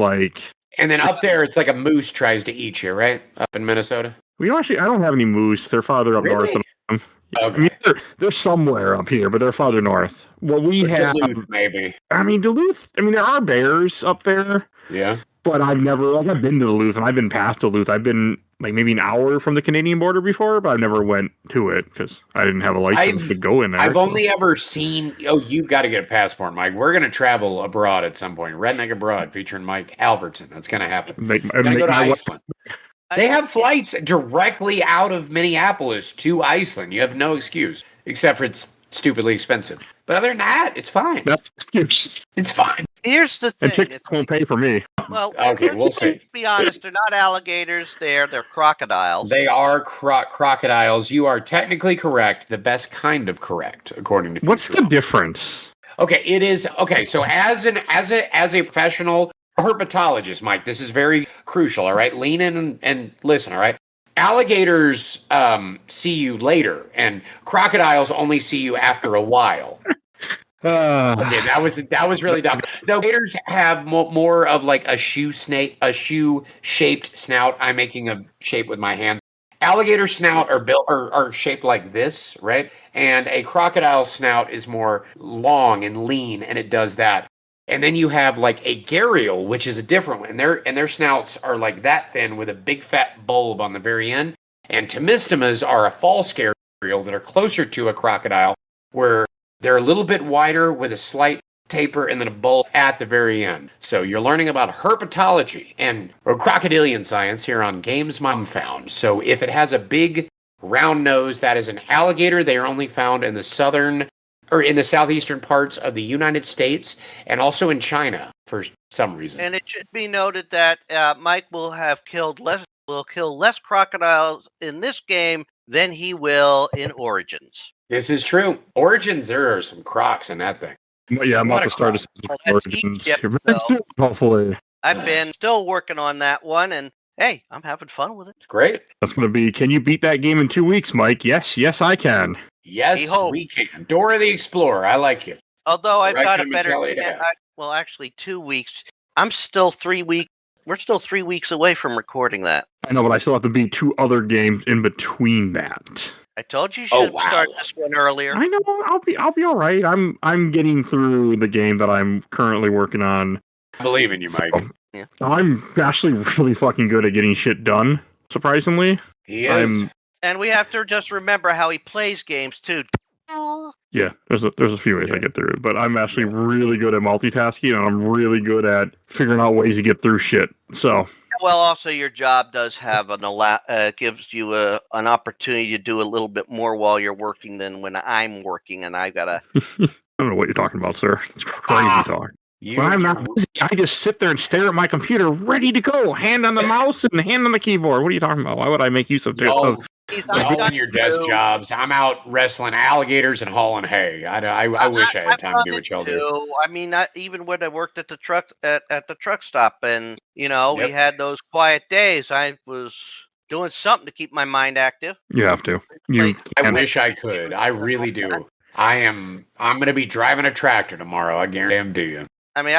And then up there, it's like a moose tries to eat you, right? Up in Minnesota. I don't have any moose. They're farther up north than I am. Okay. I mean, they're somewhere up here, but they're farther north. Well, we have Duluth, maybe. I mean, Duluth. I mean, there are bears up there. Yeah. But I've never I've been to Duluth, and I've been past Duluth. I've been maybe an hour from the Canadian border before, but I never went to it because I didn't have a license to go in there. I've only ever seen. Oh, you've got to get a passport, Mike. We're going to travel abroad at some point. Redneck Abroad, featuring Mike Albertin. That's going to happen. Go to Iceland. They have flights directly out of Minneapolis to Iceland. You have no excuse, except for it's stupidly expensive. But other than that, it's fine. That's an excuse. It's fine. Here's the thing. And tickets won't pay for me. Well, okay, we'll see. To be honest, they're not alligators. They're crocodiles. They are crocodiles. You are technically correct. The best kind of correct, according to. What's the difference? Okay, it is okay. So as a professional herpetologist, Mike, this is very crucial. All right, lean in and listen. All right. Alligators see you later, and crocodiles only see you after a while. Okay, that was really dumb. No, gators have more of a shoe-shaped snout. I'm making a shape with my hands. Alligator snout are shaped like this, right? And a crocodile snout is more long and lean, and it does that. And then you have a gharial, which is a different one. And their snouts are that thin with a big fat bulb on the very end. And Temistomas are a false gharial that are closer to a crocodile, where they're a little bit wider with a slight taper and then a bulb at the very end. So you're learning about herpetology or crocodilian science here on Games Mom Found. So if it has a big round nose, that is an alligator. They are only found in the southeastern parts of the United States and also in China for some reason. And it should be noted that Mike will kill less crocodiles in this game than he will in Origins. This is true. Origins, there are some crocs in that thing. Yeah, I'm about to start a season of Origins. Hopefully. I've been still working on that one, and hey, I'm having fun with it. It's great. That's going to be, can you beat that game in 2 weeks, Mike? Yes, I can. Yes, we can. Dora the Explorer, I like you. Although I've got Well, actually, 2 weeks. I'm still 3 weeks. We're still 3 weeks away from recording that. I know, but I still have to beat 2 other games in between that. I told you should start this one earlier. I know. I'll be all right. I'm getting through the game that I'm currently working on. I believe in you, Mike. Yeah. I'm actually really fucking good at getting shit done. Surprisingly, He is. And we have to just remember how he plays games too. Yeah, there's a few ways I get through it, but I'm actually really good at multitasking, and I'm really good at figuring out ways to get through shit. So, well, also your job does have gives you an opportunity to do a little bit more while you're working than when I'm working, and I gotta. I don't know what you're talking about, sir. It's crazy talk. When I'm not busy, I just sit there and stare at my computer, ready to go, hand on the mouse and hand on the keyboard. What are you talking about? Why would I make use of All in your desk jobs. I'm out wrestling alligators and hauling hay. I wish I had time to do what y'all do. I mean, even when I worked at the truck at the truck stop, and we had those quiet days. I was doing something to keep my mind active. You have to. I wish I could. I really do. I'm going to be driving a tractor tomorrow. I guarantee you. I mean,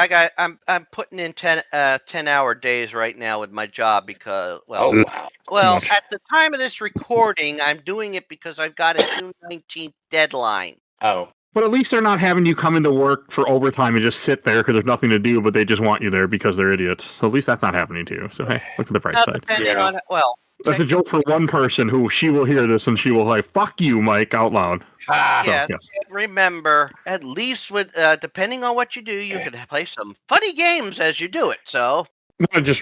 I'm putting in 10-hour days right now with my job because at the time of this recording, I'm doing it because I've got a June 19th deadline. Oh. But at least they're not having you come into work for overtime and just sit there because there's nothing to do, but they just want you there because they're idiots. So at least that's not happening to you. So hey, look at the bright side. That's a joke for one person who she will hear this and she will like, "Fuck you, Mike," out loud. Yes. Remember, at least with depending on what you do, you can play some funny games as you do it. So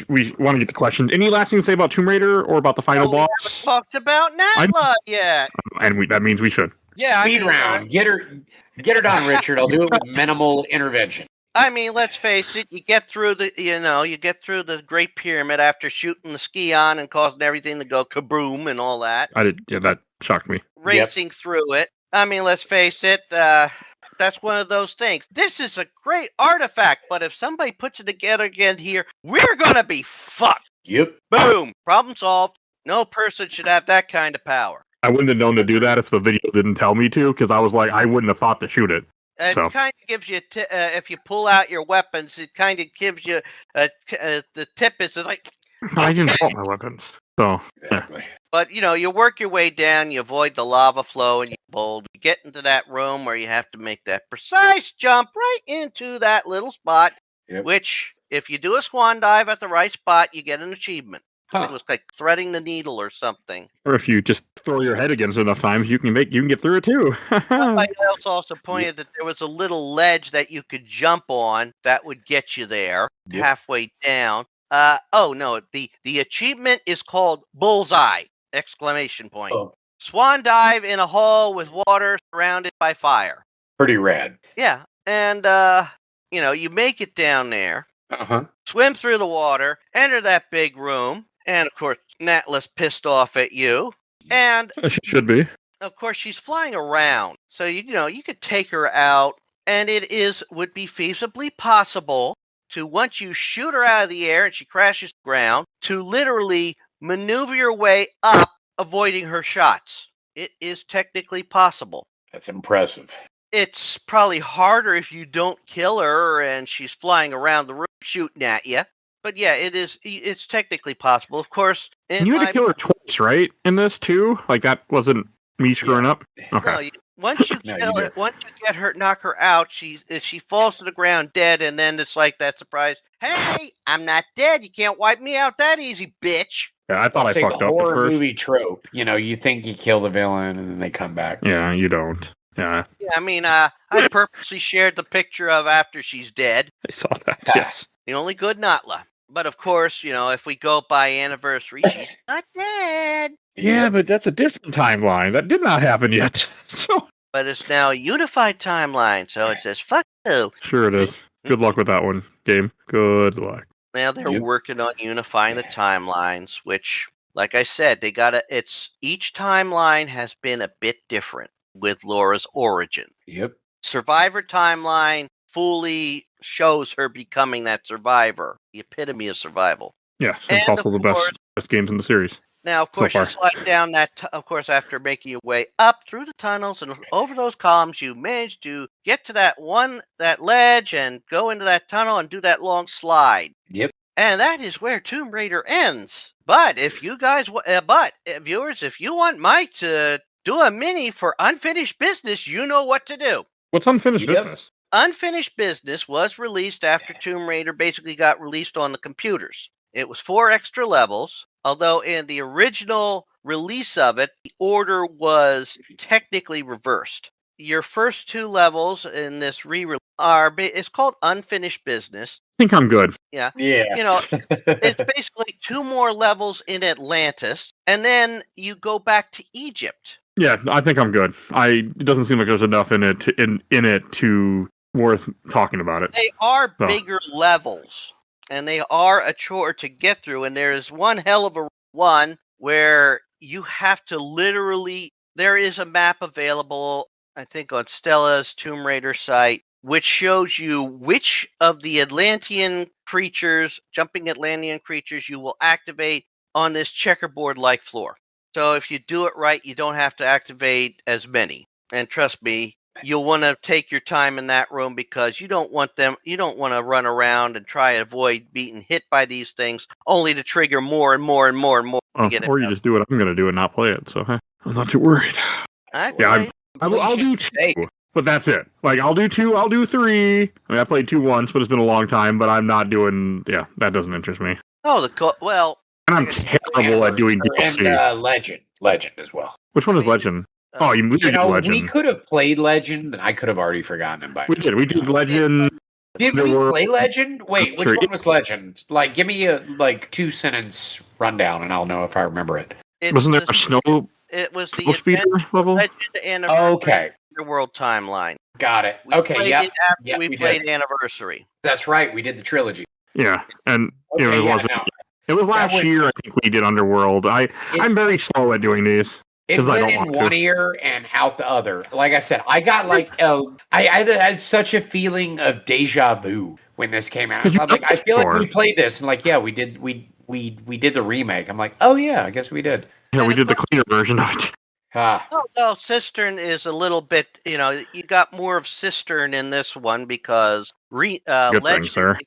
we want to get the questions. Any last thing to say about Tomb Raider or about the final boss? We haven't talked about Natla yet, and that means we should. Yeah, speed round. Get her done, Richard. I'll do it with minimal intervention. I mean, let's face it. You get through the Great Pyramid after shooting the ski on and causing everything to go kaboom and all that. Yeah, that shocked me. Racing through it. I mean, let's face it. That's one of those things. This is a great artifact, but if somebody puts it together again here, we're gonna be fucked. Yep. Boom. Problem solved. No person should have that kind of power. I wouldn't have known to do that if the video didn't tell me to, because I was like, I wouldn't have thought to shoot it. It kind of gives you, if you pull out your weapons, it kind of gives you, the tip is like... I didn't pull my weapons, so... Exactly. But, you work your way down, you avoid the lava flow, and you get into that room where you have to make that precise jump right into that little spot, which, if you do a swan dive at the right spot, you get an achievement. It was like threading the needle or something. Or if you just throw your head against it enough times, you can get through it too. Somebody else also pointed that there was a little ledge that you could jump on that would get you there halfway down. The achievement is called Bullseye! Exclamation point. Oh. Swan dive in a hole with water surrounded by fire. Pretty rad. Yeah, and you make it down there. Swim through the water, enter that big room, and of course, Natla's pissed off at you. And she should be. Of course, she's flying around, so you could take her out, and would be feasibly possible to, once you shoot her out of the air and she crashes to the ground, to literally maneuver your way up, avoiding her shots. It is technically possible. That's impressive. It's probably harder if you don't kill her and she's flying around the room shooting at you. But yeah, it's technically possible. Of course, you had to kill her twice, right? In this too? Like that wasn't me screwing up? Okay. No, once you knock her out, she falls to the ground dead, and then it's like that surprise, hey, I'm not dead. You can't wipe me out that easy, bitch. Yeah, I thought I fucked up at horror first. Movie trope. You think you kill the villain and then they come back. Yeah, you don't. Yeah. Yeah, I mean, I purposely shared the picture of after she's dead. I saw that, yes. The only good Natla. But of course, if we go by anniversary, she's not dead. Yeah, but that's a different timeline. That did not happen yet. But it's now a unified timeline, so it says, fuck you. Sure it is. Good luck with that one, game. Good luck. Now they're working on unifying the timelines, which, like I said, each timeline has been a bit different with Laura's origin. Yep. Survivor timeline fully shows her becoming that survivor, the epitome of survival. Yeah, it's also the best games in the series. Now, of course, you far. slide down that. Of course, after making your way up through the tunnels and over those columns, you manage to get to that ledge and go into that tunnel and do that long slide. Yep. And that is where Tomb Raider ends. But if you guys, viewers, if you want Mike to do a mini for Unfinished Business, you know what to do. What's Unfinished Business? Unfinished Business was released after Tomb Raider basically got released on the computers. It was 4 extra levels, although in the original release of it, the order was technically reversed. Your first 2 levels in this re-release it's called Unfinished Business. I think I'm good. Yeah. Yeah. It's basically 2 more levels in Atlantis, and then you go back to Egypt. Yeah, I think I'm good. It doesn't seem like there's enough in it to worth talking about it. They are bigger levels, and they are a chore to get through. And there is one hell of a one where you have to literally. There is a map available, I think, on Stella's Tomb Raider site, which shows you which of the jumping Atlantean creatures, you will activate on this checkerboard-like floor. So if you do it right, you don't have to activate as many. And trust me, you'll want to take your time in that room because you don't want to run around and try to avoid being hit by these things, only to trigger more and more and more and more. Or you just do what I'm going to do and not play it. So I'm not too worried. I'll do 2, but that's it. Like, I'll do 2, I'll do 3. I mean, I played 2 once, but it's been a long time, but I'm not doing, that doesn't interest me. Oh, And I'm terrible at doing DLC. And Legend as well. Which one is Legend? We did Legend. We could have played Legend, and I could have already forgotten it by now. We did Legend. Did we play Legend? Wait, which one was Legend? Like, give me a 2-sentence rundown, and I'll know if I remember it. Wasn't there a snow? It was the speeder level. Legend Anniversary Underworld timeline. Got it. We Okay, yeah. We played Anniversary. That's right. We did the trilogy. Yeah, and it was last year. I think we did Underworld. I'm very slow at doing these. It went in one ear and out the other. Like I said, I got I had such a feeling of deja vu when this came out. I feel like we played this and we did the remake. I'm like, oh yeah, I guess we did. Yeah, we did the cleaner version of it. No, Cistern is a little bit. You got more of Cistern in this one because Legend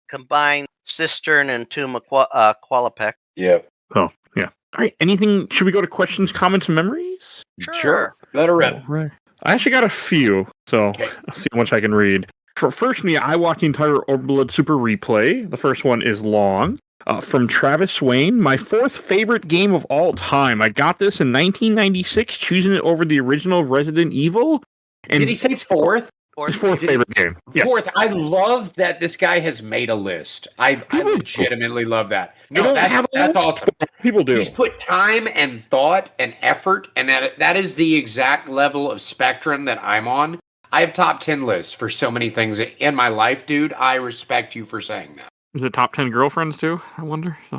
combined Cistern and Tomb of Qualapec. Yep. Oh, yeah. All right. Anything? Should we go to questions, comments, and memories? Sure. Let her rip. Right. I actually got a few, so I'll see how much I can read. First, I watched the entire Overblood Super replay. The first one is long. From Travis Swain, my 4th favorite game of all time. I got this in 1996, choosing it over the original Resident Evil. And did he say 4th? His 4th favorite game. Yes. 4th. I love that this guy has made a list. I legitimately love that. No, that's awesome. People do. He's put time and thought and effort, and that is the exact level of spectrum that I'm on. I have top 10 lists for so many things in my life, dude. I respect you for saying that. Is it top 10 girlfriends too? I wonder. Do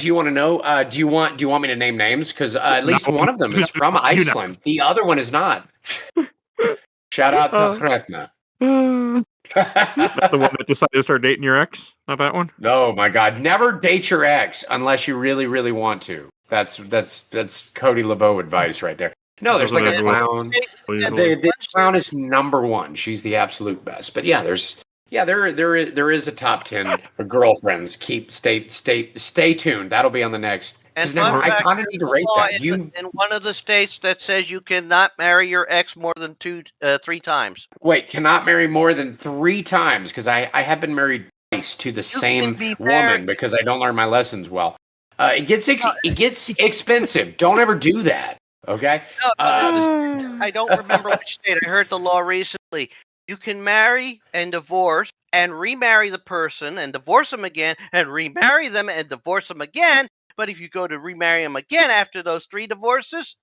you want to know? Do you want me to name names? Because at least one of them is from Iceland. The other one is not. Shout out to Hretna. That's the one that decided to start dating your ex? Not that one? Oh my God! Never date your ex unless you really, really want to. That's Cody Laveau advice right there. No, there's like a clown. The clown is number 1. She's the absolute best. But yeah, there is a top 10 girlfriends. Stay tuned. That'll be on the next. And now I kind of need to rate that. In one of the states that says you cannot marry your ex more than 3 times. Wait, cannot marry more than 3 times because I have been married twice to the same woman because I don't learn my lessons well. It gets expensive. Don't ever do that. Okay. I don't remember which state. I heard the law recently. You can marry and divorce and remarry the person and divorce them again and remarry them and divorce them again. But if you go to remarry them again after those 3 divorces,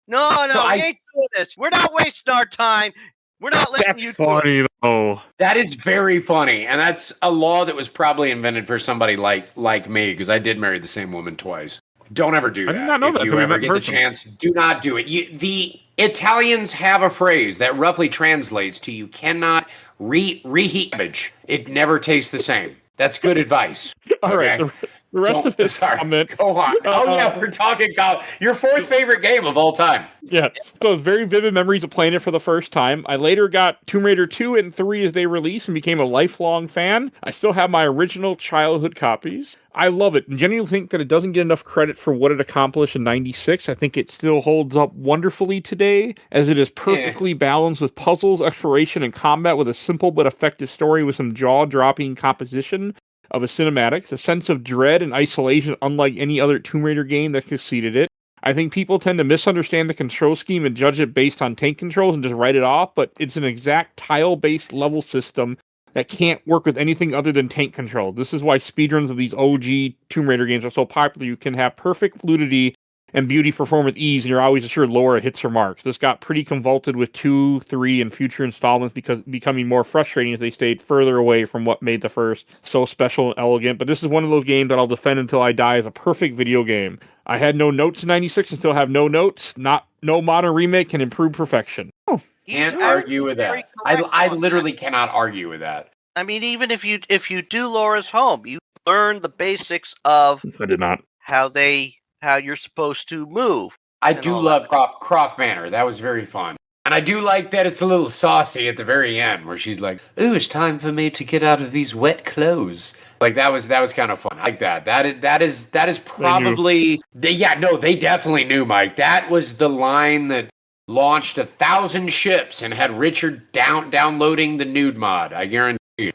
no, we ain't doing this. We're not wasting our time. We're not letting you do it. Funny though. That is very funny, and that's a law that was probably invented for somebody like me because I did marry the same woman twice. Don't ever do that. I did not know that. If you ever get the chance, do not do it. The Italians have a phrase that roughly translates to you cannot reheat cabbage. It never tastes the same. That's good advice. All right. The rest of his comment. Go on. Oh, yeah, we're talking your fourth favorite game of all time. Yeah, those very vivid memories of playing it for the first time. I later got Tomb Raider 2 and 3 as they released and became a lifelong fan. I still have my original childhood copies. I love it and genuinely think that it doesn't get enough credit for what it accomplished in 96. I think it still holds up wonderfully today, as it is perfectly balanced with puzzles, exploration, and combat with a simple but effective story with some jaw-dropping composition of a cinematics, a sense of dread and isolation unlike any other Tomb Raider game that succeeded it. I think people tend to misunderstand the control scheme and judge it based on tank controls and just write it off, but it's an exact tile-based level system that can't work with anything other than tank control. This is why speedruns of these OG Tomb Raider games are so popular. You can have perfect fluidity and beauty perform with ease, and you're always assured Laura hits her marks. This got pretty convoluted with 2, 3, and future installments because becoming more frustrating as they stayed further away from what made the first so special and elegant. But this is one of those games that I'll defend until I die as a perfect video game. I had no notes in 96 and still have no notes. No modern remake can improve perfection. Oh. Can't argue with that. I literally cannot argue with that. I mean, even if you do Laura's Home, you learn the basics of I did not. how you're supposed to move. I do love Croft Manor. That was very fun. And I do like that it's a little saucy at the very end where she's like, "Ooh, it's time for me to get out of these wet clothes." Like that was kind of fun. I like that. That is probably they definitely knew, Mike. That was the line that launched 1,000 ships and had Richard downloading the nude mod. I guarantee you.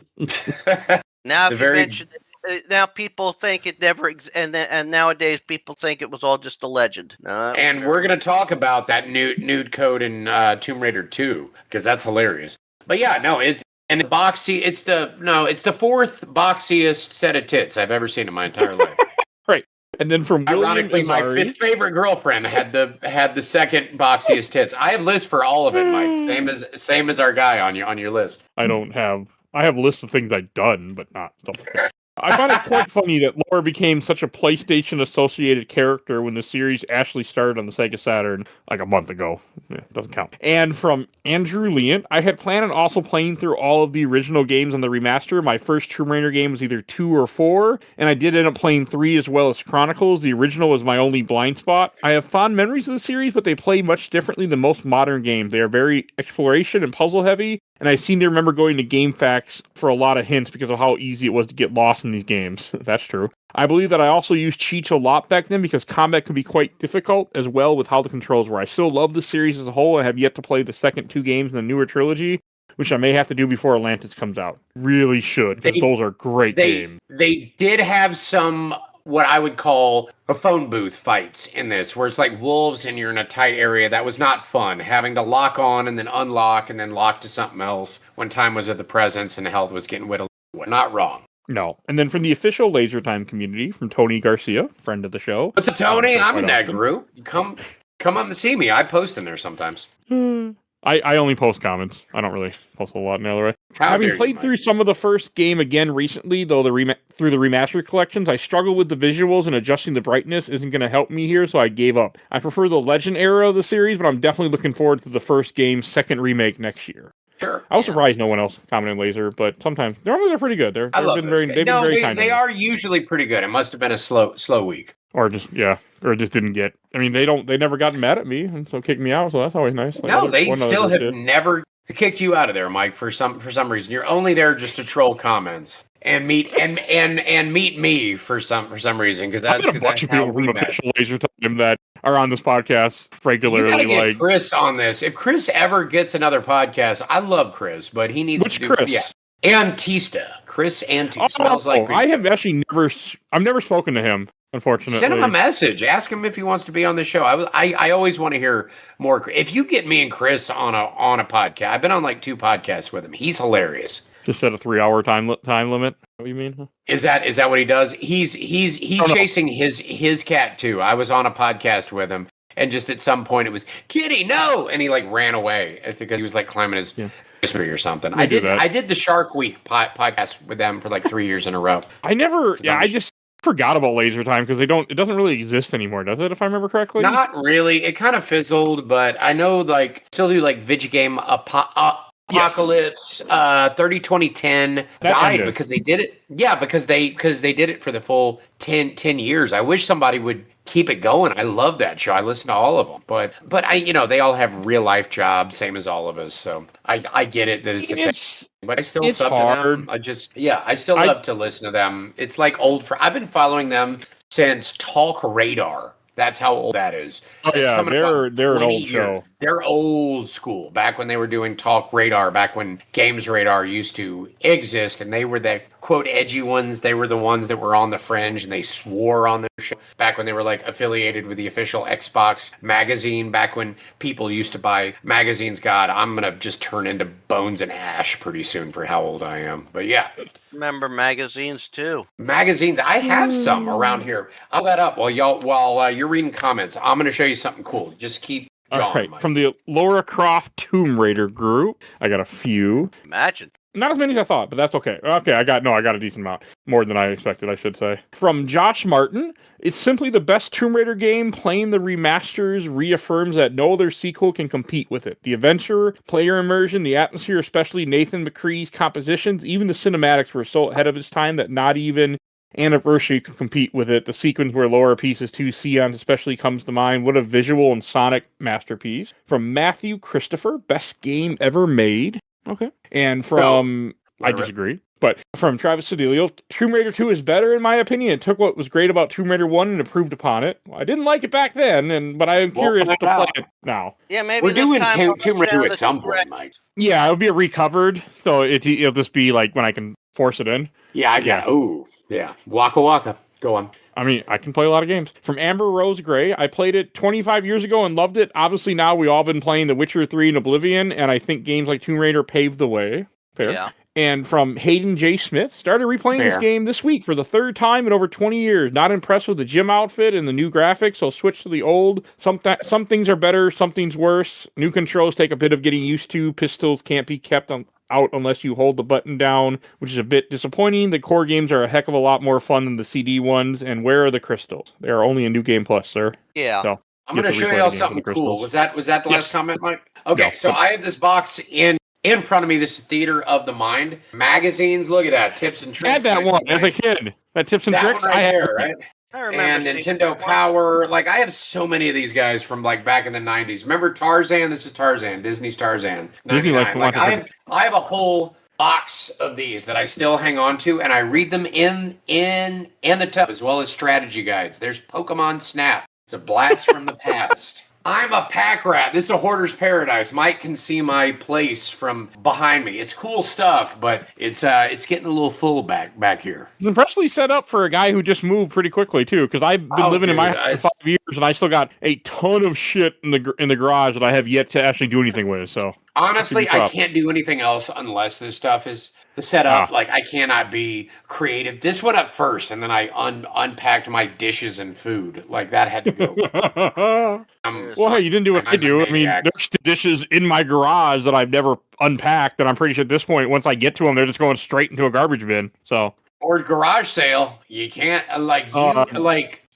Now, if you mention it, now people think it never, and nowadays people think it was all just a legend. No, and we're gonna talk about that nude code in Tomb Raider 2 because that's hilarious. But yeah, no, it's boxy. It's the fourth boxiest set of tits I've ever seen in my entire life. Right, and then from ironically, my fifth favorite girlfriend had the second boxiest tits. I have lists for all of it, Mike. Same as our guy on your list. I have lists of things I've done, but not stuff like that. I find it quite funny that Laura became such a PlayStation-associated character when the series actually started on the Sega Saturn like a month ago. Yeah, doesn't count. And from Andrew Leant, I had planned on also playing through all of the original games on the remaster. My first Tomb Raider game was either 2 or 4, and I did end up playing 3 as well as Chronicles. The original was my only blind spot. I have fond memories of the series, but they play much differently than most modern games. They are very exploration and puzzle-heavy, and I seem to remember going to GameFAQs for a lot of hints because of how easy it was to get lost in these games. That's true. I believe that I also used cheats a lot back then because combat could be quite difficult as well with how the controls were. I still love the series as a whole and have yet to play the second 2 games in the newer trilogy, which I may have to do before Atlantis comes out. Really should, because those are great games. They did have some what I would call a phone booth fights in this, where it's like wolves and you're in a tight area. That was not fun. Having to lock on and then unlock and then lock to something else when time was of the presence and health was getting whittled. Not wrong. No. And then from the official Laser Time community, from Tony Garcia, friend of the show. What's up, Tony? I'm in that group. Come up and see me. I post in there sometimes. I only post comments. I don't really post a lot in the other way. Having played through some of the first game again recently, though through the remastered collections, I struggle with the visuals and adjusting the brightness isn't going to help me here, so I gave up. I prefer the Legend era of the series, but I'm definitely looking forward to the first game's second remake next year. Sure. I was surprised no one else commented Laser, but sometimes normally they're pretty good. They've been very kind. They are usually pretty good. It must have been a slow week. Or just didn't get. I mean, they never got mad at me, and so kicked me out. So that's always nice. Like no, they still have never kicked you out of there, Mike. For some reason, you're only there just to troll comments and meet me for some reason because that's a bunch of people from official Laser Time that are on this podcast regularly. You gotta get Chris on this. If Chris ever gets another podcast, I love Chris, but he needs to do. Chris? Yeah. Antista. Chris Antista. Smells like pizza. I have actually I've never spoken to him. Unfortunately, send him a message. Ask him if he wants to be on the show. I always want to hear more. If you get me and Chris on a podcast, I've been on like 2 podcasts with him. He's hilarious. Just set a 3-hour time limit. What do you mean? Is that what he does? He's chasing his cat too. I was on a podcast with him, and just at some point it was Kitty, no, and he like ran away. I think he was like climbing his tree or something. I did the Shark Week podcast with them for like 3 years in a row. I just forgot about Laser Time because it doesn't really exist anymore, does it, if I remember correctly? Not really. It kind of fizzled, but I know like still do like Vigigame Apocalypse, 30-2010 That died ended. because they did it. Yeah, because they did it for the full 10 years. I wish somebody would keep it going. I love that show. I listen to all of them, but they all have real life jobs, same as all of us. So I get it that it's a thing, but I still sub to them. I still love to listen to them. It's like I've been following them since Talk Radar. That's how old that is. Oh, yeah, they're an old show. They're old school. Back when they were doing Talk Radar, back when Games Radar used to exist, and they were the quote edgy ones. They were the ones that were on the fringe, and they swore on their show. Back when they were like affiliated with the official Xbox magazine. Back when people used to buy magazines. God, I'm gonna just turn into bones and ash pretty soon for how old I am. But yeah, Remember magazines too. magazines. I have some around here. I'll let up while you're reading comments. I'm going to show you something cool. Just keep drawing. All right, from the Lara Croft Tomb Raider group, I got a few. Imagine. Not as many as I thought, but that's okay. Okay, I got a decent amount. More than I expected, I should say. From Josh Martin, it's simply the best Tomb Raider game. Playing the remasters reaffirms that no other sequel can compete with it. The adventure, player immersion, the atmosphere, especially Nathan McCree's compositions, even the cinematics were so ahead of its time that not even Anniversary could compete with it. The sequence where Laura Pieces 2 Seons especially comes to mind. What a visual and sonic masterpiece. From Matthew Christopher, best game ever made. Okay. And from, I disagree, but from Travis Sedilio, Tomb Raider 2 is better in my opinion. It took what was great about Tomb Raider 1 and improved upon it. Well, I didn't like it back then, but I am curious to play it now. Yeah, maybe we're doing Tomb Raider 2 at some point, Mike. Yeah, it'll be a recovered, so it'll just be like when I can force it in. Yeah. Ooh, yeah. Waka Waka. Go on. I mean, I can play a lot of games. From Amber Rose Gray, I played it 25 years ago and loved it. Obviously, now we've all been playing The Witcher 3 and Oblivion, and I think games like Tomb Raider paved the way. Fair. Yeah. And from Hayden J. Smith, started replaying this game this week for the third time in over 20 years. Not impressed with the gym outfit and the new graphics, so switch to the old. Some things are better, some things worse. New controls take a bit of getting used to. Pistols can't be kept out unless you hold the button down, which is a bit disappointing. The core games are a heck of a lot more fun than the CD ones. And where are the crystals? They are only in New Game Plus, sir. Yeah. So I'm going to show you all something cool. Was that the last comment, Mike? Okay, no, so I have this box in front of me. This is Theater of the Mind. Magazines, look at that. Tips and tricks. I had that one as a kid. That Tips and Tricks. One right there, right? And Nintendo Power. Like, I have so many of these guys from, like, back in the 90s. Remember Tarzan? This is Tarzan. Disney's Tarzan. Disney like I have a whole box of these that I still hang on to, and I read them in the tub, as well as strategy guides. There's Pokemon Snap. It's a blast from the past. I'm a pack rat. This is a hoarder's paradise. Mike can see my place from behind me. It's cool stuff, but it's getting a little full back here. It's impressively set up for a guy who just moved pretty quickly too, because I've been living in my house for 5 years, and I still got a ton of shit in the garage that I have yet to actually do anything with. So honestly, I can't do anything else unless this stuff is set up. Like, I cannot be creative. This went up first, and then I unpacked my dishes and food. Like, that had to go. Well, hey, you didn't do what I do. I mean, there's dishes in my garage that I've never unpacked, and I'm pretty sure at this point, once I get to them, they're just going straight into a garbage bin. So, or garage sale, you can't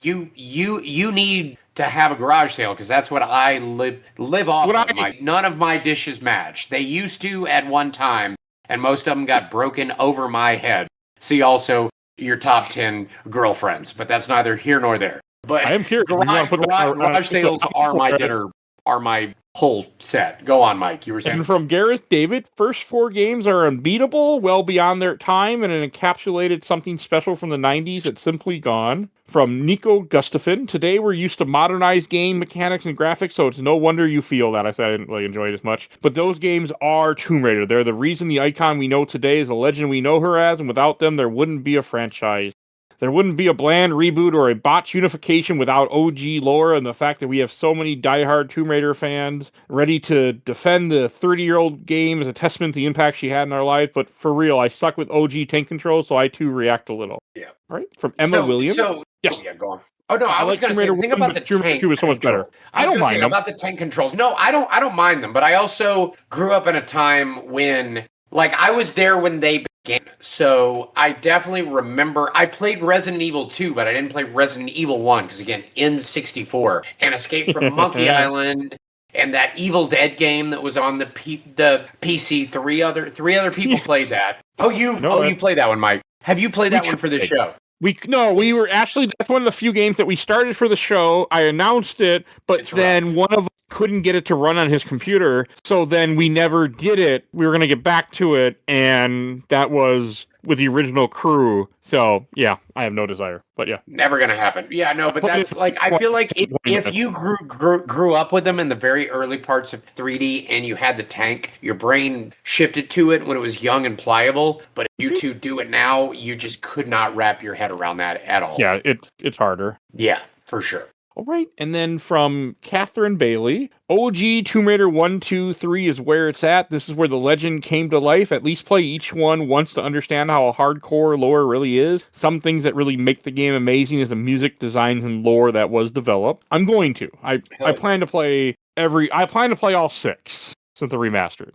you need to have a garage sale, because that's what I live off of. None of my dishes match. They used to at one time, and most of them got broken over my head. See also your top 10 girlfriends, but that's neither here nor there. But I am curious. Garage sales are my whole set. Go on, Mike. You were saying. And from Gareth David, first 4 games are unbeatable, well beyond their time, and it encapsulated something special from the 90s that's simply gone. From Nico Gustafin, today we're used to modernized game mechanics and graphics, so it's no wonder you feel that. I said I didn't really enjoy it as much. But those games are Tomb Raider. They're the reason the icon we know today is the legend we know her as, and without them, there wouldn't be a franchise. There wouldn't be a bland reboot or a botched unification without OG lore, and the fact that we have so many diehard Tomb Raider fans ready to defend the 30-year-old game is a testament to the impact she had in our life. But for real, I suck with OG tank control, so I too react a little. Yeah. All right. From Emma Williams. Yes. Yeah, go on. Oh no, I was going to say the thing about the tank was so much better. I don't mind them. About the tank controls. No, I don't mind them, but I also grew up in a time when, like, I was there when they began. So I definitely remember I played Resident Evil 2, but I didn't play Resident Evil 1 because, again, N64 and Escape from Monkey Island and that Evil Dead game that was on the PC. Three other people played that. You played that one, Mike. Have you played that one for the show? We were actually, that's one of the few games that we started for the show. I announced it, but then one of us couldn't get it to run on his computer, so then we never did it. We were going to get back to it, and that was with the original crew. So, yeah, I have no desire. But yeah. Never going to happen. Yeah, no, but that's like, I feel like if you grew up with them in the very early parts of 3D and you had the tank, your brain shifted to it when it was young and pliable. But if you two do it now, you just could not wrap your head around that at all. Yeah, it's harder. Yeah, for sure. All right, and then from Catherine Bailey, OG Tomb Raider 1, 2, 3 is where it's at. This is where the legend came to life. At least play each one once to understand how a hardcore lore really is. Some things that really make the game amazing is the music, designs, and lore that was developed. I'm going to. I plan to play all 6 since the remastered.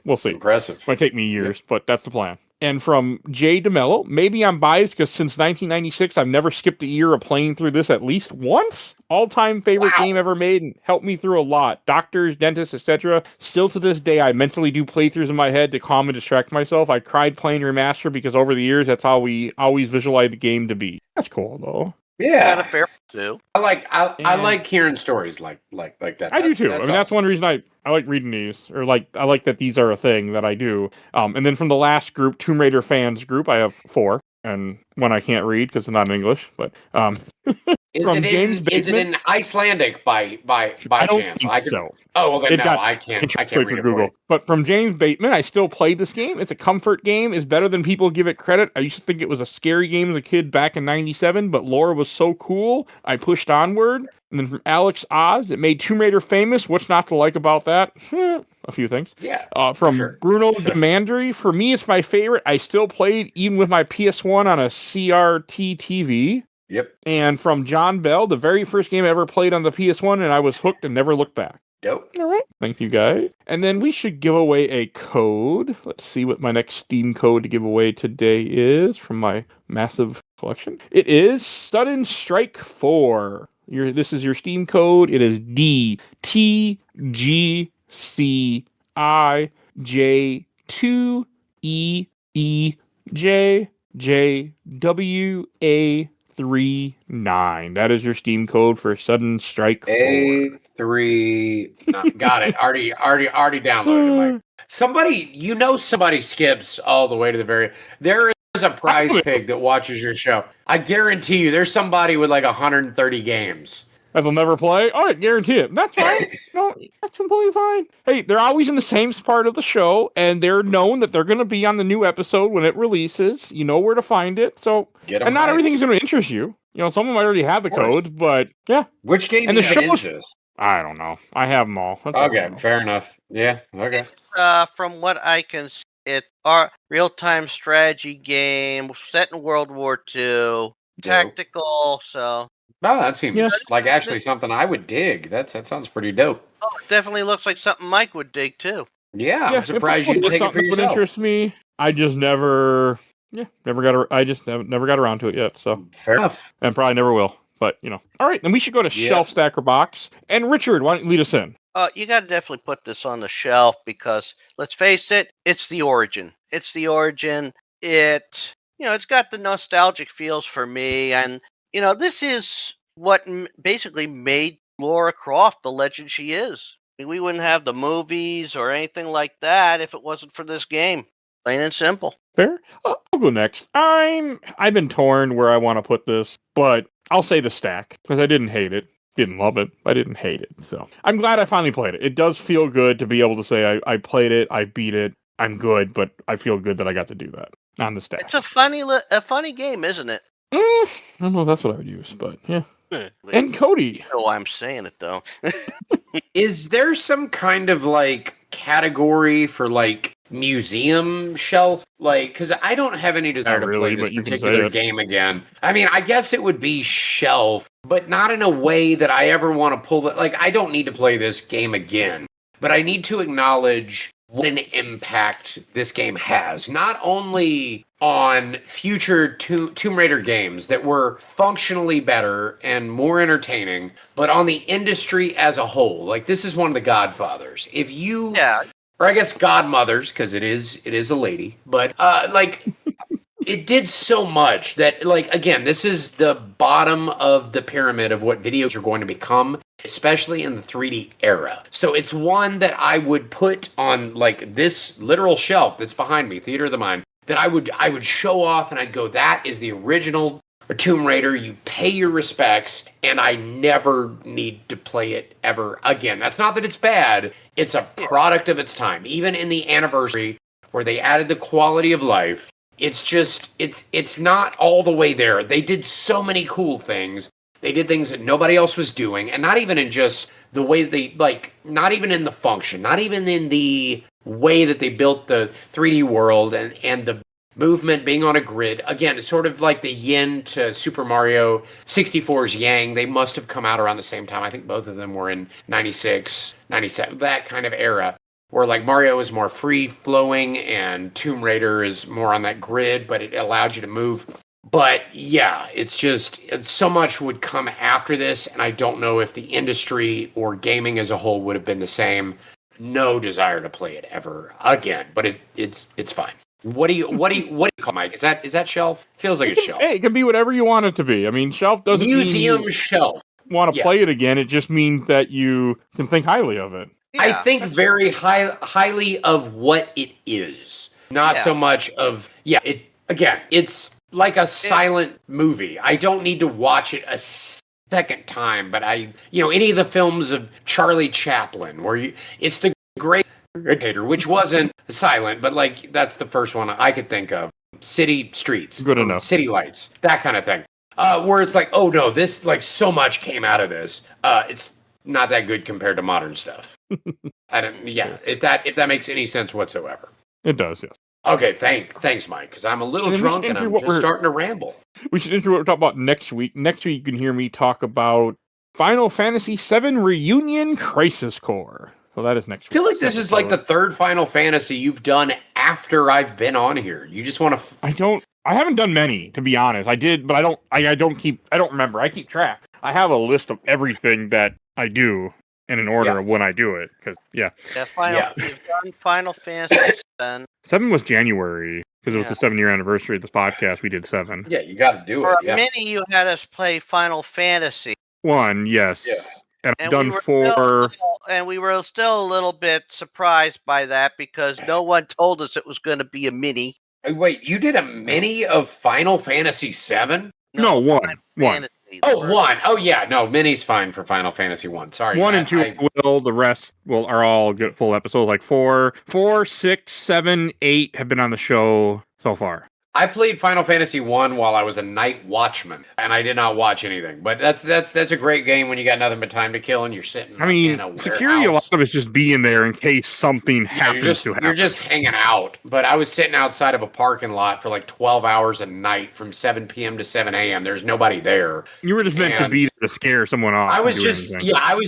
We'll see. Impressive. It might take me years, but that's the plan. And from Jay DeMello, maybe I'm biased because since 1996, I've never skipped a year of playing through this at least once. All-time favorite game ever made and helped me through a lot. Doctors, dentists, etc. Still to this day, I mentally do playthroughs in my head to calm and distract myself. I cried playing Remaster because over the years, that's how we always visualize the game to be. That's cool, though. Yeah, Kind of fair too. I like hearing stories like that. I do too. That's one reason I like reading these, or I like that these are a thing that I do. And then from the last group, Tomb Raider fans group, I have 4, and one I can't read because it's not in English. But is it in Icelandic by I don't chance? think so. Oh well, then no, I can't read it Google. for you. But from James Bateman, I still played this game. It's a comfort game. It's better than people give it credit. I used to think it was a scary game as a kid back in '97, but lore was so cool, I pushed onward. And then from Alex Oz, it made Tomb Raider famous. What's not to like about that? A few things. Yeah. From Bruno Demandry, for me, it's my favorite. I still played even with my PS1 on a CRT TV. Yep. And from John Bell, the very first game I ever played on the PS1, and I was hooked and never looked back. Dope. All right. Thank you, guys. And then we should give away a code. Let's see what my next Steam code to give away today is from my massive collection. It is Sudden Strike 4. This is your Steam code. It is DTGCIJ2EEJ JWA39. That is your Steam code for Sudden Strike 4. A3. Got it. Already downloaded it, Mike. Somebody skips all the way to the very. There is a prize pig that watches your show. I guarantee you, there's somebody with like 130 games. That they'll never play? All right, guarantee it. That's fine. No, that's completely fine. Hey, they're always in the same part of the show, and they're known that they're going to be on the new episode when it releases. You know where to find it. So, and not everything's going to interest you. You know, some of them might already have the code, but yeah. Which game and is this? I don't know. I have them all. Okay, fair enough. Yeah, okay. From what I can see, it's a real-time strategy game set in World War II, tactical, so... No, that seems like actually something I would dig. That sounds pretty dope. Oh, it definitely looks like something Mike would dig, too. Yeah, I'm surprised you didn't take it for yourself. Would interest me. I just never got around to it yet, so... Fair enough. And probably never will. But, you know. All right, then we should go to Shelf Stacker Box. And Richard, why don't you lead us in? You got to definitely put this on the shelf because, let's face it, it's the origin. It's got the nostalgic feels for me. And, this is what basically made Laura Croft the legend she is. I mean, we wouldn't have the movies or anything like that if it wasn't for this game. Plain and simple. Fair. I'll go next. I've been torn where I want to put this, but I'll say the stack because I didn't hate it. Didn't love it. I didn't hate it. So I'm glad I finally played it. It does feel good to be able to say I played it, I beat it, I'm good, but I feel good that I got to do that on the stack. It's a funny game, isn't it? I don't know if that's what I would use, but yeah. And Cody. You know why I'm saying it, though. Is there some kind of like category for like museum shelf? Like, because I don't have any desire to play this particular game again. I mean, I guess it would be shelf, but not in a way that I ever want to pull it. Like, I don't need to play this game again, but I need to acknowledge what an impact this game has, not only on future Tomb Raider games that were functionally better and more entertaining, but on the industry as a whole. Like, this is one of the godfathers. If you, or I guess godmothers, because it is a lady, but like, it did so much that, like, again, this is the bottom of the pyramid of what videos are going to become, especially in the 3D era. So it's one that I would put on, like, this literal shelf that's behind me, Theater of the Mind, that I would show off and I'd go, that is the original Tomb Raider. You pay your respects, and I never need to play it ever again. That's not that it's bad. It's a product of its time. Even in the anniversary where they added the quality of life, it's just, it's not all the way there. They did so many cool things. They did things that nobody else was doing, and not even in just the way they, like, not even in the function, not even in the way that they built the 3D world and the movement being on a grid. Again, it's sort of like the yin to Super Mario 64's yang. They must have come out around the same time. I think both of them were in 96, 97, that kind of era, where, like, Mario is more free-flowing and Tomb Raider is more on that grid, but it allowed you to move. But, yeah, it's just, so much would come after this, and I don't know if the industry or gaming as a whole would have been the same. No desire to play it ever again, but it's fine. What do you call, Mike? Is that shelf? Feels like a shelf. Hey, it can be whatever you want it to be. I mean, shelf doesn't museum mean shelf. Want to play it again? It just means that you can think highly of it. Yeah, I think very highly of what it is, not so much of it. Again, it's like a silent movie. I don't need to watch it a second time, but any of the films of Charlie Chaplin, where it's the Great Dictator, which wasn't silent, but, like, that's the first one I could think of. City Streets, good enough. City Lights, that kind of thing. Where it's like, oh no, this, like, so much came out of this. It's not that good compared to modern stuff. If that makes any sense whatsoever. It does, yes. Okay, thanks, Mike, because I'm a little drunk and I'm just starting to ramble. We should intro what we're talking about next week. Next week, you can hear me talk about Final Fantasy VII Reunion Crisis Core. So that is next week. I feel like this is like the third Final Fantasy you've done after I've been on here. You just want to... I haven't done many, to be honest. I did, but I don't remember. I keep track. I have a list of everything that I do in an order of when I do it. Because, you've done Final Fantasy VII. 7 was January, because it was the 7-year anniversary of this podcast. We did 7. Yeah, you got to do it. For a mini, you had us play Final Fantasy 1, yes. Yeah. And I've done 4. And we were still a little bit surprised by that because no one told us it was going to be a mini. Wait, you did a mini of Final Fantasy VII? No, 1. 1. Oh, 1. Oh, yeah. No, mini's fine for Final Fantasy 1. Sorry. 1 and 2 will. The rest are all good full episodes. Like 4, 6, 7, 8 have been on the show so far. I played Final Fantasy 1 while I was a night watchman, and I did not watch anything. But that's a great game when you got nothing but time to kill and you're sitting in a warehouse. Security, a lot of it's just being there in case something happens to happen. You're just hanging out. But I was sitting outside of a parking lot for like 12 hours a night from 7 p.m. to 7 a.m. There's nobody there. You were just meant to be there to scare someone off. I was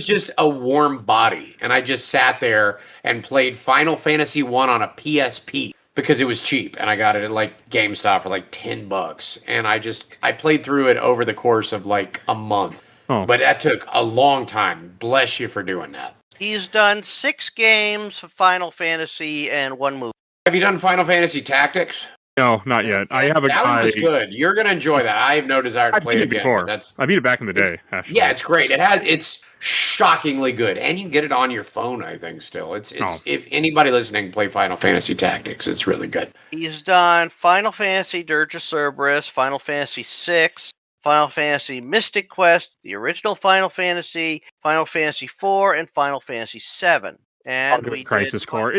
just a warm body, and I just sat there and played Final Fantasy 1 on a PSP. Because it was cheap, and I got it at, like, GameStop for, like, $10. And I played through it over the course of, like, a month. Oh. But that took a long time. Bless you for doing that. He's done 6 games of Final Fantasy and 1 movie. Have you done Final Fantasy Tactics? No, not yet. I have a guy. That was good. You're going to enjoy that. I have no desire to play it again. Before. I beat it back in the day, actually. Yeah, it's great. It's shockingly good. And you can get it on your phone, I think, still. If anybody listening play Final Fantasy Tactics, it's really good. He's done Final Fantasy Dirge of Cerberus, Final Fantasy VI, Final Fantasy Mystic Quest, the original Final Fantasy, Final Fantasy IV, and Final Fantasy VII. And we Crisis Core.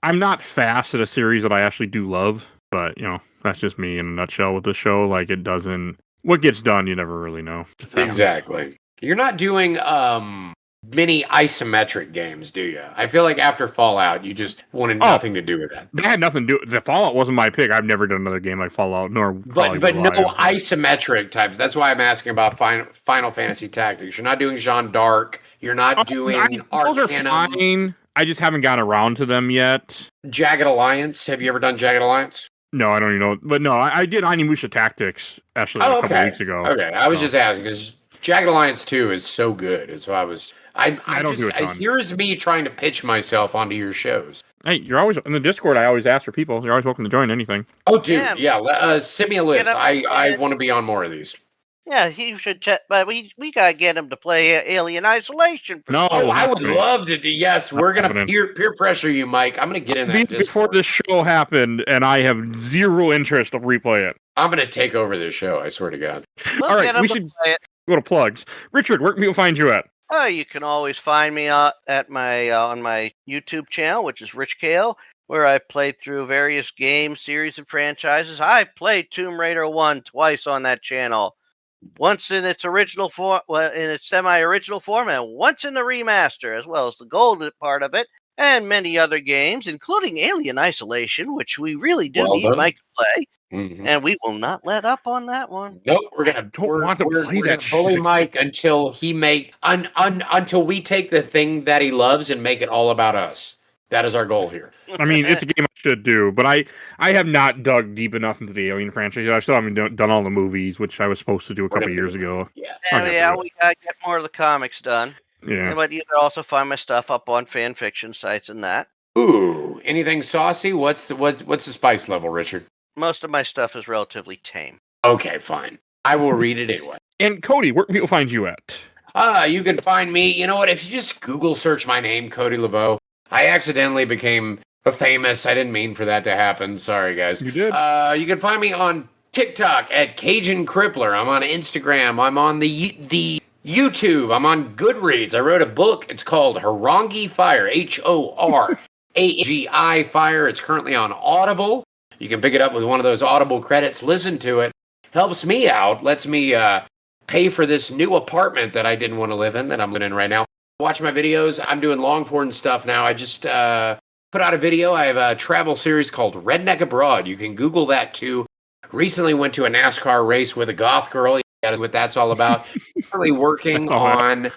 I'm not fast at a series that I actually do love. But, that's just me in a nutshell with the show. Like, it doesn't... What gets done, you never really know. Exactly. You're not doing mini isometric games, do you? I feel like after Fallout, you just wanted nothing to do with that. That had nothing to do... The Fallout wasn't my pick. I've never done another game like Fallout, nor... But no isometric types. That's why I'm asking about Final Fantasy Tactics. You're not doing Jeanne d'Arc. You're not doing Arcanum. Those are fine. I just haven't gotten around to them yet. Jagged Alliance. Have you ever done Jagged Alliance? No, I don't even know. But no, I did Onimusha Tactics actually a couple weeks ago. Okay, I was just asking because Jagged Alliance 2 is so good. And so here's me trying to pitch myself onto your shows. Hey, you're always in the Discord. I always ask for people. You're always welcome to join anything. Oh, dude, yeah. Send me a list. I want to be on more of these. Yeah, he should check, but we gotta get him to play Alien Isolation. I would love to do. Yes, we're gonna peer pressure you, Mike. I'm gonna get in that before this show happened, and I have zero interest to replay it. I'm gonna take over this show. I swear to God. All right, we should go to plugs. Richard, where can people find you at? You can always find me at my on my YouTube channel, which is Rich KO, where I played through various games, series, and franchises. I played Tomb Raider 1 twice on that channel. Once in its original form, in its semi-original form, and once in the remaster, as well as the gold part of it, and many other games, including Alien Isolation, which we really do need Mike to play, and we will not let up on that one. Nope, we're gonna bully Mike until until we take the thing that he loves and make it all about us. That is our goal here. I mean, it's a game I should do, but I have not dug deep enough into the Alien franchise. I still haven't done all the movies, which I was supposed to do a couple years ago. We gotta get more of the comics done. Yeah. But you can also find my stuff up on fan fiction sites and that. Ooh, anything saucy? What's the spice level, Richard? Most of my stuff is relatively tame. Okay, fine. I will read it anyway. And Cody, where can people find you at? You can find me. You know what? If you just Google search my name, Cody Laveau. I accidentally became famous. I didn't mean for that to happen. Sorry, guys. You did. You can find me on TikTok at Cajun Crippler. I'm on Instagram. I'm on the YouTube. I'm on Goodreads. I wrote a book. It's called Horangi Fire. HORAGI Fire. It's currently on Audible. You can pick it up with one of those Audible credits. Listen to it. Helps me out. Lets me pay for this new apartment that I didn't want to live in that I'm living in right now. Watch my videos. I'm doing long form stuff now. I just put out a video. I have a travel series called Redneck Abroad. You can Google that too. Recently went to a NASCAR race with a goth girl. That's what that's all about. Currently working on.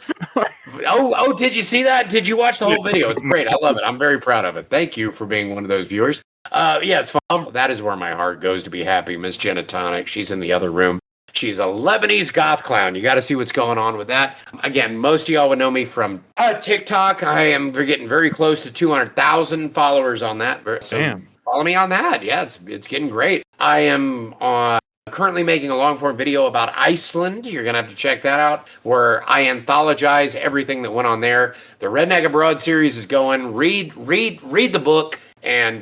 Did you see that? Did you watch the whole video? It's great. I love it. I'm very proud of it. Thank you for being one of those viewers. It's fun. That is where my heart goes to be happy. Miss Jenna Tonic. She's in the other room. She's a Lebanese goth clown. You got to see what's going on with that. Again, most of y'all would know me from TikTok. We're getting very close to 200,000 followers on that. So follow me on that. Yeah, it's getting great. I am currently making a long-form video about Iceland. You're going to have to check that out, where I anthologize everything that went on there. The Redneck Abroad series is going. Read the book, and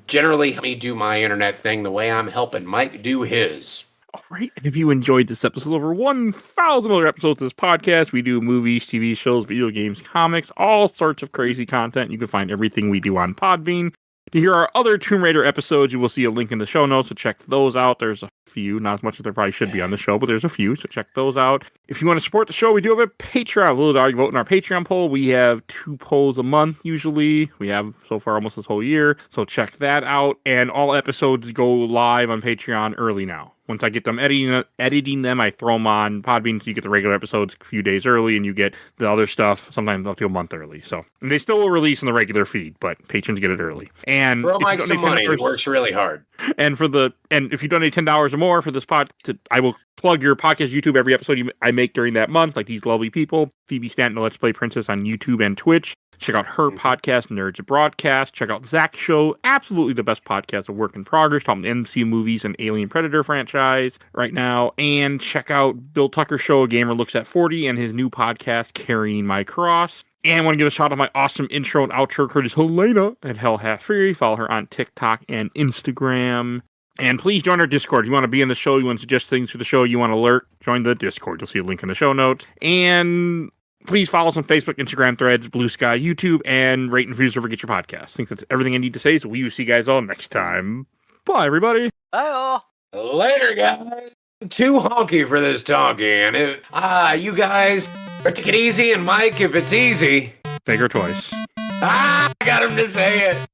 generally help me do my internet thing the way I'm helping Mike do his. All right, and if you enjoyed this episode, over 1,000 other episodes of this podcast, we do movies, TV shows, video games, comics, all sorts of crazy content. You can find everything we do on Podbean. To hear our other Tomb Raider episodes, you will see a link in the show notes, so check those out. There's a few, not as much as there probably should be on the show, but there's a few, so check those out. If you want to support the show, we do have a Patreon. A little dog vote in our Patreon poll. We have 2 polls a month, usually. We have so far almost this whole year, so check that out. And all episodes go live on Patreon early now. Once I get them editing them, I throw them on Podbean, so you get the regular episodes a few days early, and you get the other stuff sometimes up to a month early. So and they still will release in the regular feed, but patrons get it early. And throw Mike some money. He works really hard. And if you donate $10 or more for this I will plug your podcast YouTube every episode I make during that month, like these lovely people. Phoebe Stanton, Let's Play Princess on YouTube and Twitch. Check out her podcast, Nerds Broadcast. Check out Zach's show, absolutely the best podcast of work in progress, talking the MCU movies and Alien Predator franchise right now. And check out Bill Tucker's show, A Gamer Looks at 40, and his new podcast, Carrying My Cross. And I want to give a shout out to my awesome intro and outro, Curtis Helena at Hell Half Free. Follow her on TikTok and Instagram. And please join our Discord. If you want to be in the show, you want to suggest things for the show, you want to alert, join the Discord. You'll see a link in the show notes. And please follow us on Facebook, Instagram, Threads, Blue Sky, YouTube, and rate and reviews wherever you get your podcasts. I think that's everything I need to say, so we will see you guys all next time. Bye, everybody. Bye, all. Later, guys. Too honky for this donkey, and you guys take it easy, and Mike, if it's easy. Take her twice. I got him to say it.